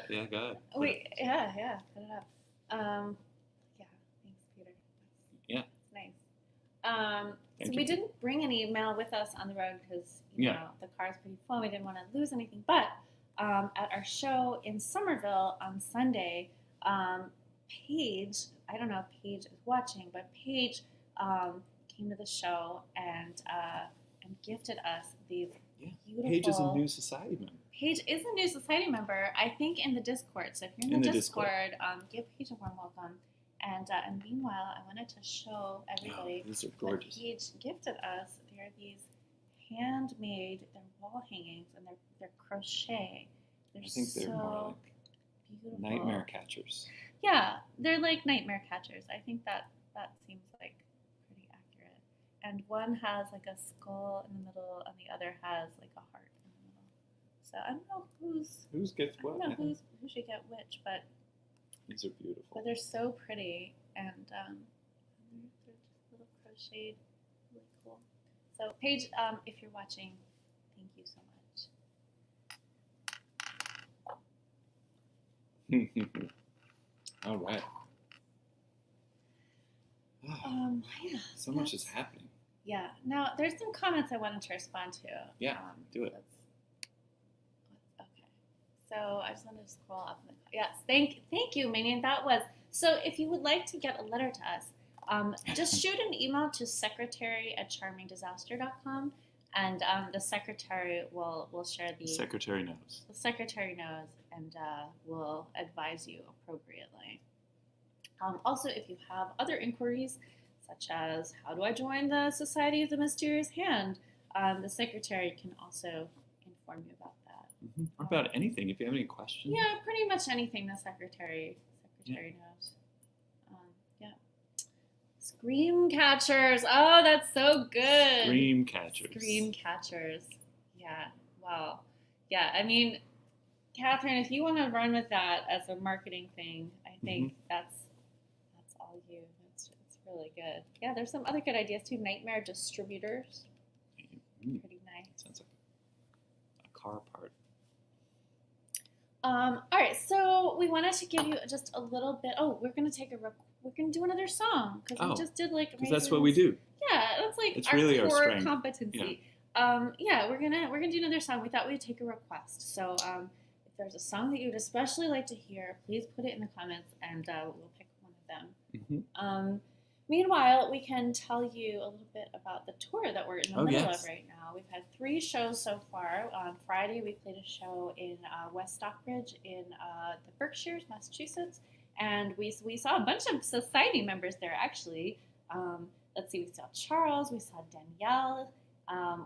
yeah, go ahead. Put it up. Yeah, thanks, Peter. Yeah. That's nice. Thank We you. didn't bring any mail with us on the road because Yeah. the car's pretty full. We didn't want to lose anything. But at our show in Somerville on Sunday, Paige, I don't know if Paige is watching, but Paige came to the show and gifted us these beautiful. Paige is a new society member. Paige is a new society member, I think, in the Discord. So if you're in the Discord, give Paige a warm welcome. And meanwhile, I wanted to show everybody These are what gorgeous. Paige gifted us. They're these handmade, they're wall hangings, and they're crochet. They're I think they're so more beautiful. like nightmare catchers. Yeah, they're like nightmare catchers. I think that seems like pretty accurate. And one has like a skull in the middle, and the other has like a heart in the middle. So I don't know Who's gets I what? don't know who should get which, but These are beautiful. they're so pretty, and they're just little crocheted, really cool. So Paige, if you're watching, thank you so much. All right. Yeah. So much is happening. Yeah. Now there's some comments I wanted to respond to. Yeah, do it. Okay. So I just wanted to scroll up. Yes. Thank you, Manian. That was so. If you would like to get a letter to us, just shoot an email to secretary@charmingdisaster.com, and the secretary will share the Secretary knows. The secretary knows and will advise you appropriately. Also, if you have other inquiries, such as how do I join the Society of the Mysterious Hand, the secretary can also inform you about that. Mm-hmm. Or about anything. If you have any questions. Yeah, pretty much anything the secretary knows. Yeah. Scream catchers. Oh, that's so good. Scream catchers. Scream catchers. Yeah. Wow. Yeah. I mean, Catherine, if you want to run with that as a marketing thing, I think that's all you. It's really good. Yeah. There's some other good ideas too. Nightmare distributors. Pretty nice. Sounds like a car part. All right, so we wanted to give you just a little bit. Oh, we're gonna do another song because we just did like. Because that's what we do. Yeah, that's like it's our really core our strength. competency. Yeah. We're gonna do another song. We thought we'd take a request. So if there's a song that you'd especially like to hear, please put it in the comments, and we'll pick one of them. Meanwhile, we can tell you a little bit about the tour that we're in the middle of right now. We've had 3 shows so far. On Friday, we played a show in West Stockbridge in the Berkshires, Massachusetts, and we saw a bunch of society members there, actually. let's see, we saw Charles, we saw Danielle,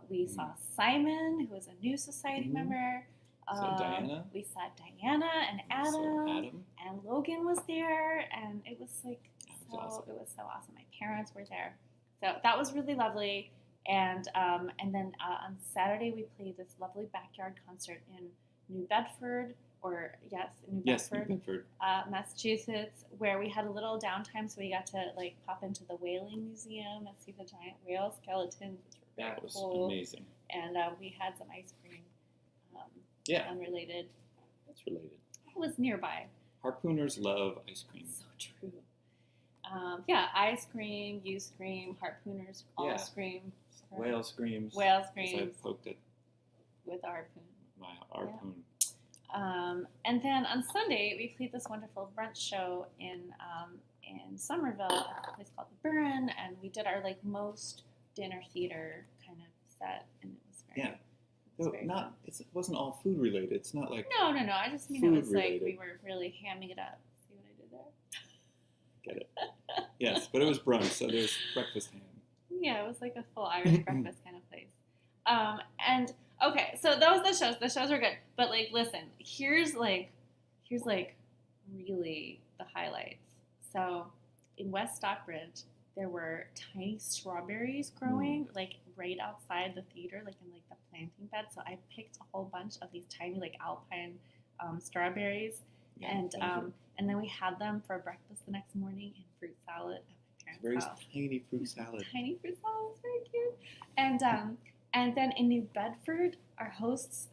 we saw Simon, who was a new society member. So Diana. We saw Diana and Adam, and Logan was there, and it was like awesome. It was so awesome. My parents were there, so that was really lovely. And then on Saturday we played this lovely backyard concert in New Bedford, New Bedford, Massachusetts, where we had a little downtime, so we got to like pop into the whaling museum and see the giant whale skeletons, which were very That was cool. amazing. And we had some ice cream. Unrelated. That's related. It was nearby. Harpooners love ice cream. So true. Ice cream, you scream, harpooners all scream. Whale screams. Whale As screams. I poked it with a harpoon. my harpoon. And then on Sunday we played this wonderful brunch show in Somerville at a place called the Burren, and we did our like most dinner theater kind of set, and it was very It wasn't all food related. It's not like no. I just mean it was related. like we were really hamming it up. See what I did there? Get it? Yes, but it was brunch, so there's breakfast ham. Yeah, it was like a full Irish breakfast kind of place. And okay, so that was the shows. The shows were good, but like, listen, here's really the highlights. So in West Stockbridge, there were tiny strawberries growing like right outside the theater, like in like the planting bed. So I picked a whole bunch of these tiny like alpine strawberries, and then we had them for breakfast the next morning in fruit salad at my parents' Very house. tiny fruit salad. Tiny fruit salad was very cute. And then in New Bedford, our hosts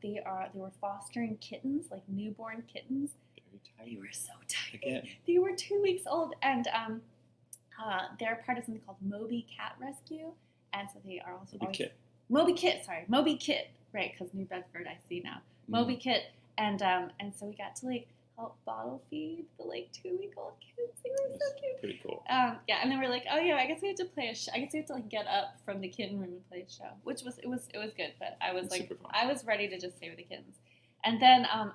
they were fostering kittens, like newborn kittens. Very tiny. They were so tiny. Again. They were 2 weeks old, and they're part of something called Moby Cat Rescue, and so they are also Moby Kit, right? Because New Bedford, I see now. Moby Kit, and so we got to like help bottle feed the like 2-week-old kids. They were so cute. Pretty cool. And then we're like, oh yeah, I guess we have to play a show. I guess we have to like get up from the kitten room and play a show, which was it was good. But I was like, I was ready to just stay with the kittens. And then on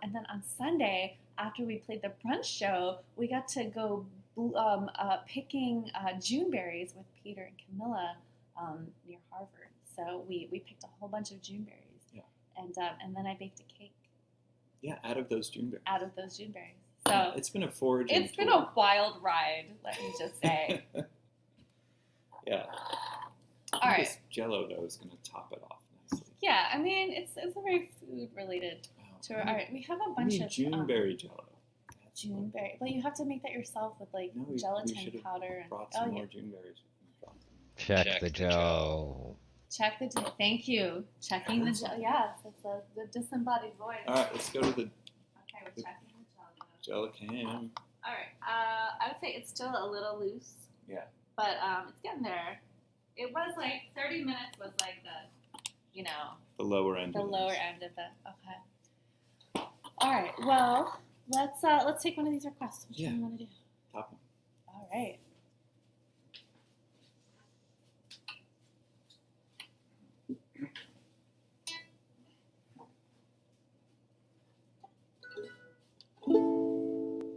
Sunday, after we played the brunch show, we got to go picking Juneberries with Peter and Camilla near Harvard. So we picked a whole bunch of Juneberries. Yeah. And then I baked a cake. Yeah, out of those Juneberries. So it's been a foraging It's been a wild ride, let me just say. Yeah. All right. This Jello though is going to top it off nicely. Yeah, I mean it's a very food related tour. All right, we have a bunch of Juneberry Jello. Juneberry. Well, you have to make that yourself with like gelatin powder and brought some more Juneberries. Check the Joe. Check the Joe. Thank you. Checking the Joe. Yes, it's the disembodied voice. All right, let's go to the Okay, we're checking the Jello can. All right. I would say it's still a little loose. Yeah. But it's getting there. It was like 30 minutes was like the lower end. The lower end of the. Okay. All right. Well, let's take one of these requests. Which one do you want to do? Top one. All right.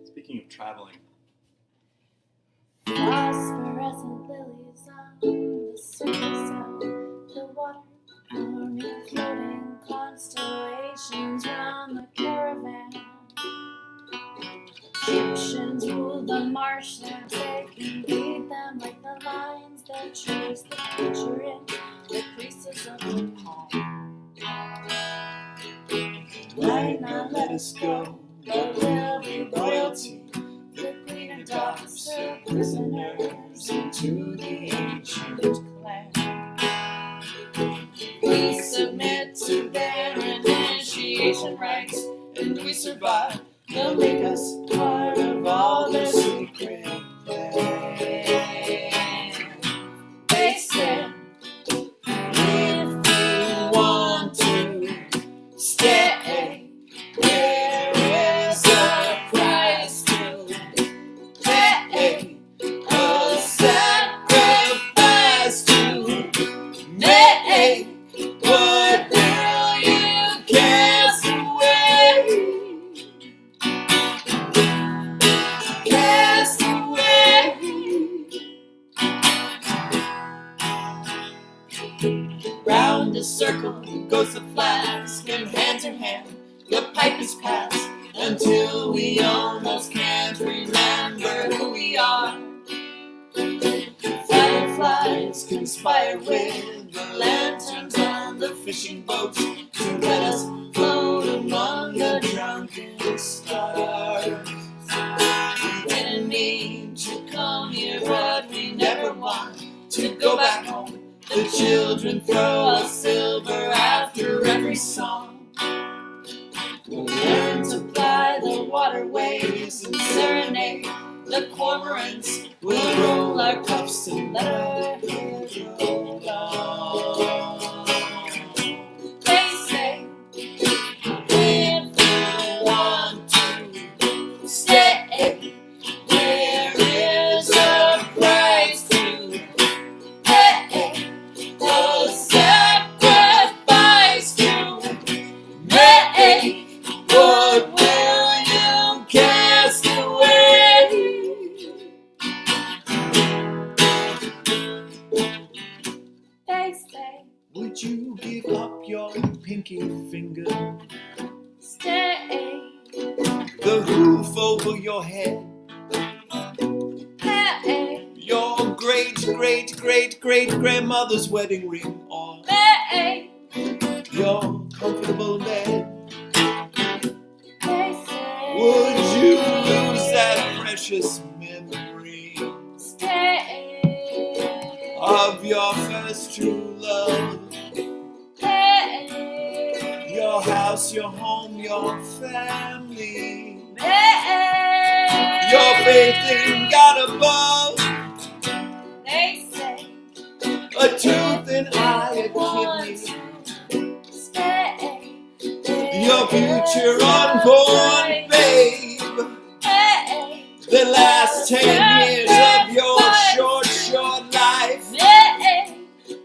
Speaking of traveling. Phosphorescent lilies on the surface of the water, forming floating constellations round the caravan. Egyptians rule the marshlands, they can read them like the lines that trace the future in the creases of the palm. Might not let us go, but we'll be royalty. The queen adopts her prisoners into the ancient clan. We submit to their initiation rites, and we survive. They'll make us part of all their secret plans. They said, if you want to stay, there is a price to pay, a sacrifice to make. What will you cast away? the flask, and hand to hand, the pipe is passed, until we almost can't remember who we are. Fireflies conspire with the lanterns on the fishing boats to let us float among the drunken stars. We didn't mean to come here, but we never want to go back home. The children throw us silver after every song. We'll learn to ply the waterways and serenade the cormorants. We'll roll our cups and let our hair roll down. They say, if you want to stay, there is a price to pay, a sacrifice to make. What will you cast away? They say, would you give up your pinky finger? Stay. The roof over your head. Hey. Your great grandmother's wedding ring on. Hey. Your comfortable bed. They say, would you lose that precious memory? Stay. Of your first true love. Hey. Your house, your home, your family. Hey. Your faith in God above. They say, a tooth, an eye, a kidney. Stay. Your future unborn babe. Hey. The last 10 years of your short life. Hey.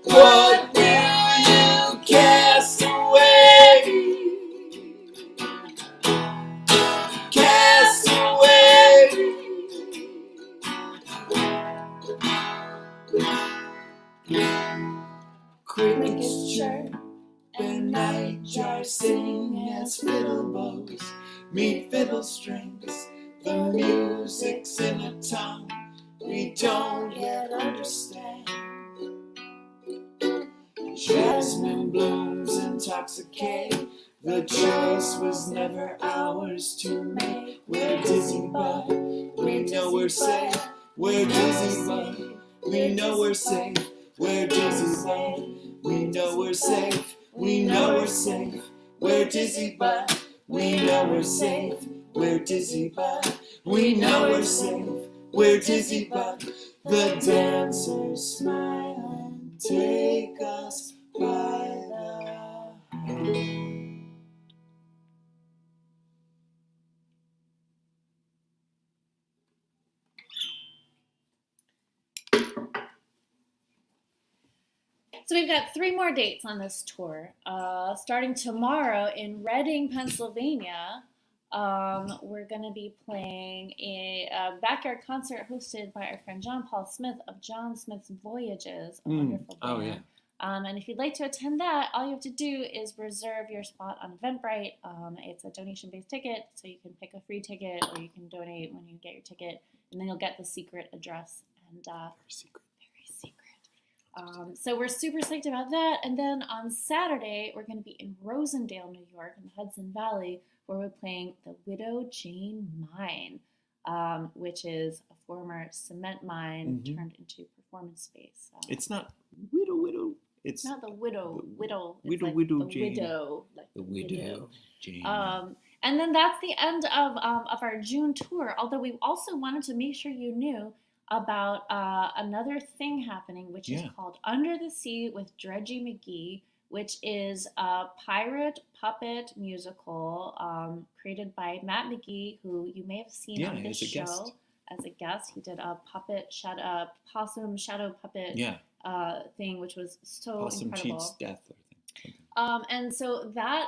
What will you cast away? Cast away. Crickets chirp and nightjars sing as fiddle bows meet fiddle strings. The music's in a tongue we don't yet understand. Jasmine blooms intoxicate. The choice was never ours to make. We're dizzy, but we know we're safe. We're dizzy, but we know we're safe. We're dizzy, but we know we're safe. We know we're safe. We're dizzy, but we know we're safe. We're dizzy, but we know we're safe. We're dizzy, but the dancers smile and take us by the hand. So we've got 3 more dates on this tour. Starting tomorrow in Reading, Pennsylvania, we're going to be playing a backyard concert hosted by our friend John Paul Smith of John Smith's Voyages, a wonderful band. Oh, yeah. And if you'd like to attend that, all you have to do is reserve your spot on Eventbrite. It's a donation-based ticket, so you can pick a free ticket or you can donate when you get your ticket, and then you'll get the secret address. And very secret. So we're super psyched about that. And then on Saturday, we're going to be in Rosendale, New York, in the Hudson Valley, where we're playing the Widow Jane Mine, which is a former cement mine turned into performance space. It's not widow. It's not the widow. It's widow Jane. Like the widow Jane. And then that's the end of our June tour. Although we also wanted to make sure you knew about another thing happening, which is called Under the Sea with Dredgy McGee, which is a pirate puppet musical created by Matt McGee, who you may have seen on this show as a guest. He did a possum shadow puppet thing, which was so Possum incredible. Cheats Death, I think. And so that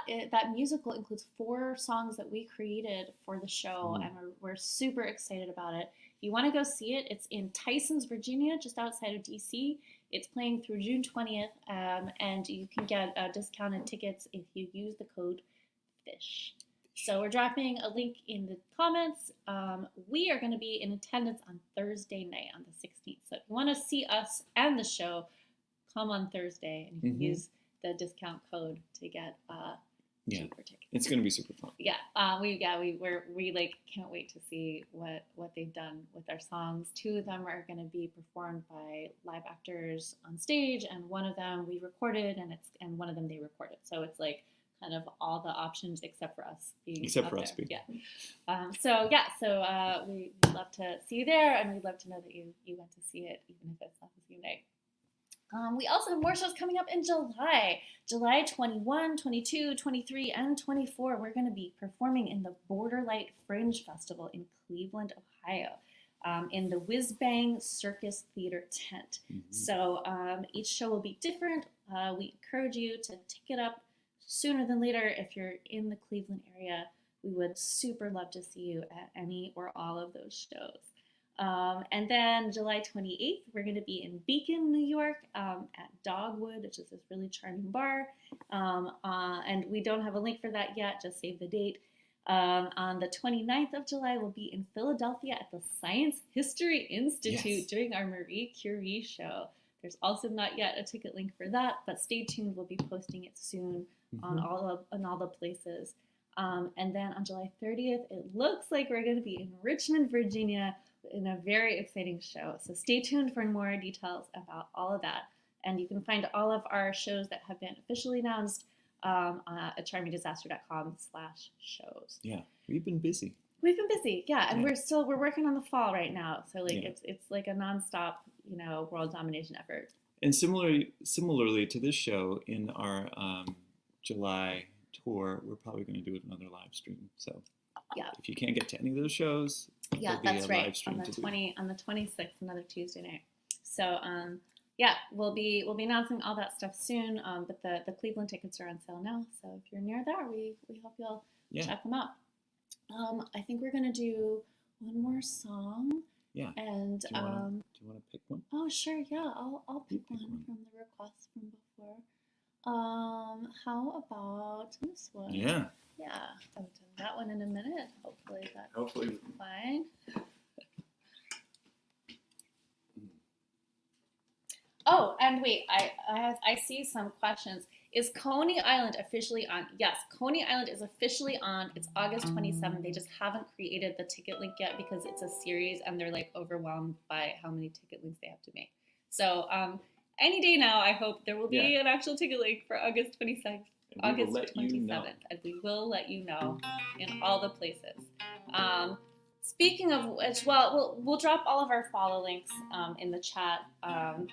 musical includes 4 songs that we created for the show, and we're super excited about it. If you want to go see it, it's in Tysons, Virginia, just outside of DC. It's playing through June 20th, and you can get discounted tickets if you use the code FISH. So we're dropping a link in the comments. We are going to be in attendance on Thursday night on the 16th. So if you want to see us and the show, come on Thursday, and you can use the discount code to get cheaper tickets. It's going to be super fun. Yeah, we like can't wait to see what they've done with our songs. 2 of them are going to be performed by live actors on stage, and one of them we recorded, and one of them they recorded. So it's like kind of all the options except for us being So we'd love to see you there, and we'd love to know that you went to see it, even if it's not the same night. We also have more shows coming up in July. July 21, 22, 23, and 24. We're going to be performing in the Borderlight Fringe Festival in Cleveland, Ohio, in the Whiz Bang Circus Theater tent. So each show will be different. We encourage you to ticket up sooner than later if you're in the Cleveland area. We would super love to see you at any or all of those shows. And then July 28th, we're going to be in Beacon, New York, at Dogwood, which is this really charming bar. And we don't have a link for that yet, just save the date. On the 29th of July, we'll be in Philadelphia at the Science History Institute doing our Marie Curie show. There's also not yet a ticket link for that, but stay tuned. We'll be posting it soon on all the places. And then on July 30th, it looks like we're going to be in Richmond, Virginia, in a very exciting show. So stay tuned for more details about all of that. And you can find all of our shows that have been officially announced at charmingdisaster.com/shows. Yeah, we've been busy. We've been busy, yeah, and we're working on the fall right now. So like it's like a nonstop, world domination effort. And similarly to this show, in our July tour, we're probably going to do another live stream. So if you can't get to any of those shows, that's right. On the 26th, another Tuesday night. So we'll be announcing all that stuff soon. But the Cleveland tickets are on sale now. So if you're near there, we hope you'll check them out. I think we're gonna do one more song. Yeah. And do you want to pick one? Oh sure, yeah. I'll pick one from the request from before. How about this one? Yeah. Yeah, I haven't done that one in a minute. Hopefully that's fine. Oh, and wait, I see some questions. Is Coney Island officially on? Yes, Coney Island is officially on. It's August 27th. They just haven't created the ticket link yet because it's a series and they're like overwhelmed by how many ticket links they have to make. So any day now, I hope there will be an actual ticket link for August 27th. August 27th, and we will let you know in all the places. Speaking of which, we'll drop all of our follow links in the chat in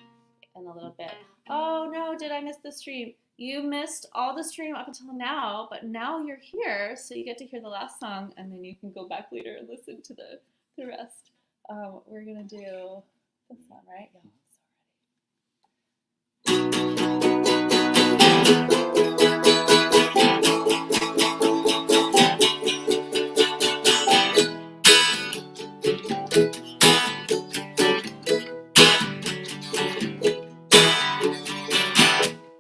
a little bit. Oh no, did I miss the stream? You missed all the stream up until now, but now you're here, so you get to hear the last song, and then you can go back later and listen to the rest. We're gonna do this one, right? Yeah.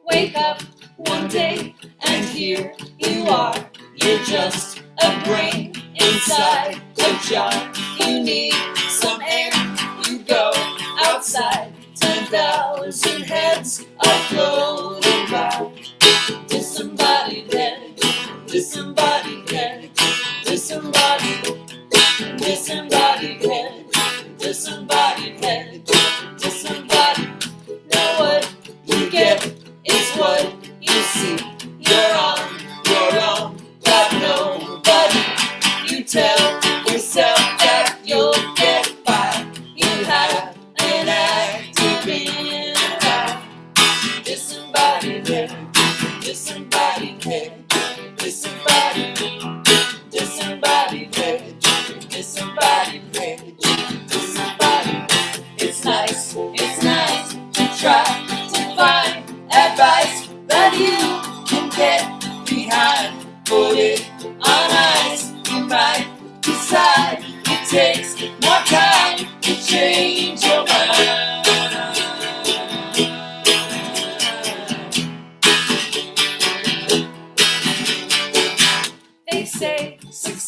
Wake up one day and here you are. You're just a brain inside a jar. You need some air. You go outside. 10,000 heads are floating by. Disembodied head, disembodied head, disembodied, disembodied head, disembodied head, disembodied. Now what you get is what you see. You're on your own, got nobody. You tell yourself that you'll get by. You have an active inner. Disembodied head, disembodied head, disembodied, disembodied head, disembodied head, disembodied. It's nice to try to find advice that you can get behind. Put it on ice, you might decide it takes more time to change your mind.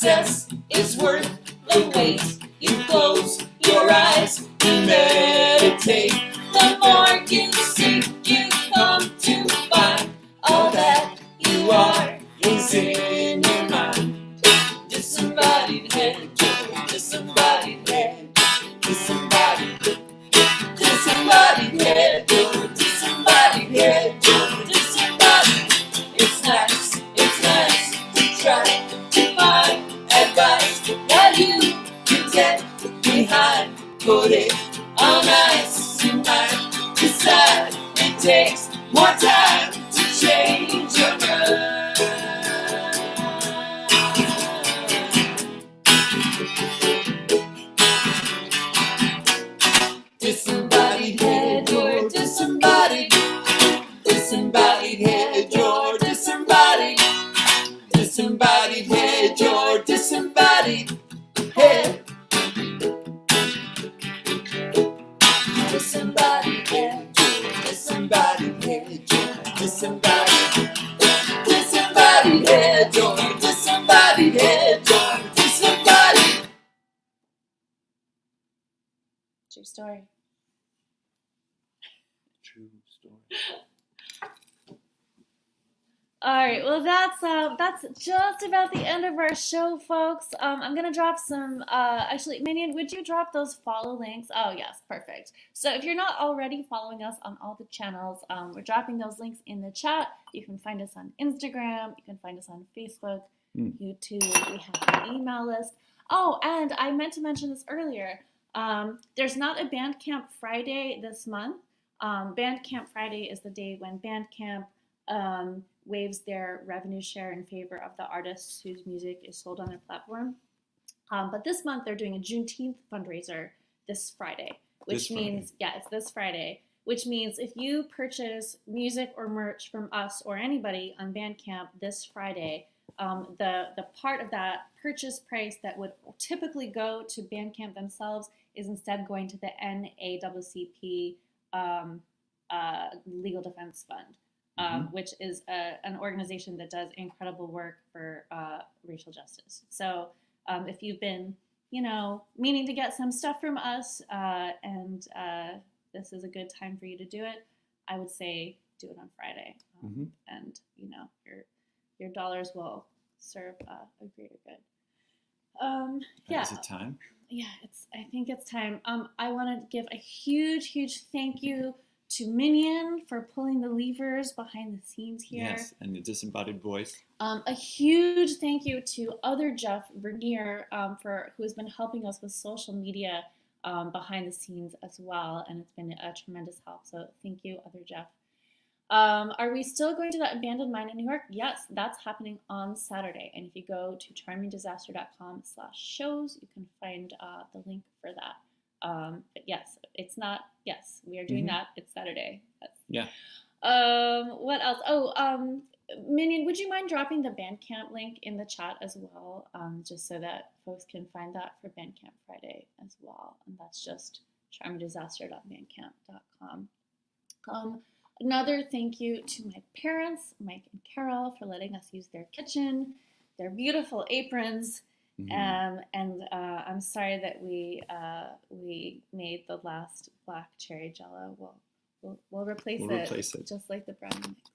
success is worth the wait. You close your eyes, you meditate. The more you seek, you come to find all that you are is in your mind. Disembodied head, disembodied head, disembodied, disembodied head, disembodied head, disembodied. It's nice to try to find advice that you can get behind. Put it on ice, you might decide it takes more time to change your mind. Disembodied head, you're disembodied. Disembodied head, you're disembodied. Disembodied head, you're disembodied head. Disembodied head, disembodied head, disembodied. Disembodied head, you're disembodied head, you're disembodied. True story. True story. All right, well that's just about the end of our show, folks. I'm gonna drop some. Actually, Minion, would you drop those follow links? Oh yes, perfect. So if you're not already following us on all the channels, we're dropping those links in the chat. You can find us on Instagram. You can find us on Facebook, YouTube. We have an email list. Oh, and I meant to mention this earlier. There's not a Bandcamp Friday this month. Bandcamp Friday is the day when Bandcamp waives their revenue share in favor of the artists whose music is sold on their platform. But this month they're doing a Juneteenth fundraiser this Friday, which means, yeah, it's this Friday, which means if you purchase music or merch from us or anybody on Bandcamp this Friday, the part of that purchase price that would typically go to Bandcamp themselves is instead going to the NAACP Legal Defense Fund, which is an organization that does incredible work for racial justice. So if you've been, meaning to get some stuff from us and this is a good time for you to do it, I would say do it on Friday. And, your dollars will serve a greater good. Yeah. Is it time? Yeah, I think it's time. I want to give a huge thank you to Minion for pulling the levers behind the scenes here. Yes, and the disembodied voice. A huge thank you to other Jeff Vernier who has been helping us with social media behind the scenes as well, and it's been a tremendous help. So thank you, other Jeff. Are we still going to that abandoned mine in New York? Yes, that's happening on Saturday. And if you go to charmingdisaster.com/shows, you can find the link for that. But yes, we are doing that. It's Saturday. Yeah. What else? Oh, Minion, would you mind dropping the Bandcamp link in the chat as well? Just so that folks can find that for Bandcamp Friday as well. And that's just charmingdisaster.bandcamp.com. Another thank you to my parents, Mike and Carol, for letting us use their kitchen, their beautiful aprons, and I'm sorry that we made the last black cherry Jello. We'll replace it, just like the brownie mix.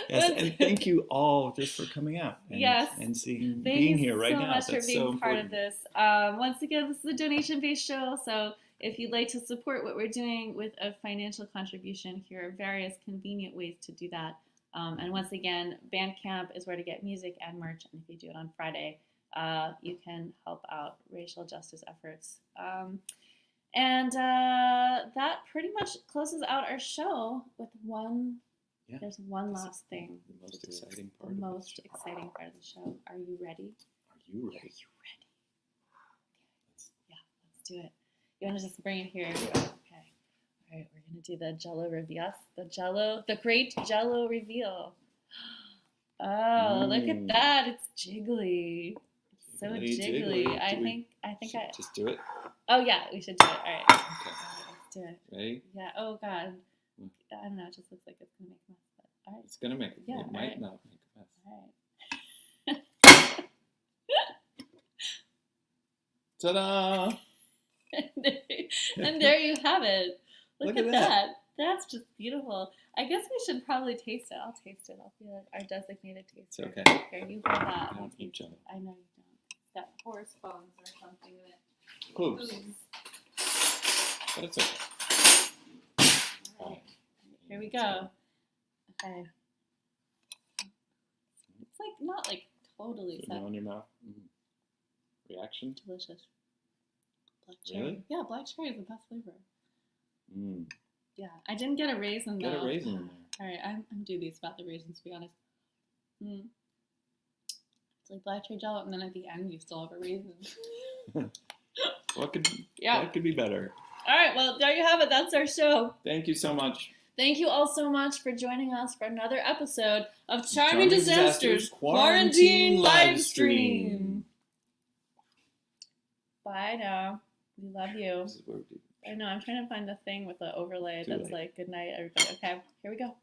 Yes, and thank you all just for coming out and, being here right now. Thank you so much for being part of this. Once again, this is a donation-based show, so if you'd like to support what we're doing with a financial contribution, here are various convenient ways to do that. And once again, Bandcamp is where to get music and merch, and if you do it on Friday, you can help out racial justice efforts. And that pretty much closes out our show with one. Yeah. There's one last thing. The most exciting part. The most exciting part of the show. Are you ready? Are you ready? Yeah, let's do it. You want to just bring it here? Okay. All right, we're gonna do the Jello reveal. The great Jello reveal. Oh, look at that! It's jiggly. It's so jiggly. I think I just do it. Oh yeah, we should do it. All right. Okay. Let's do it. Ready? Yeah. Oh God. I don't know. It just looks like it's gonna make a mess. But all right. It's gonna make. Yeah, it might not make a mess. All right. Ta-da! And there you have it. Look at that. That's just beautiful. I guess we should probably taste it. I'll taste it. I'll be like our designated taster. It's okay. Here, you hold that. I don't eat jello. I know you don't. It's got horse bones or something in it. Close. But it's okay. All right. Here we go. Okay. It's like not like totally Put it on your mouth. Reaction? delicious. Black cherry. Really? Yeah, black cherry is the best flavor. Mm. Yeah, I didn't get a raisin though. Get a raisin in there. All right, I'm dubious about the raisins, to be honest. It's like black cherry jello, and then at the end you still have a raisin. What could be better? All right, well, there you have it. That's our show. Thank you so much. Thank you all so much for joining us for another episode of Charming Disasters Quarantine Quarantine Livestream. Bye now. We love you. This is where we do. I know, I'm trying to find the thing with the overlay Too that's late. like, good night, everybody. Okay, here we go.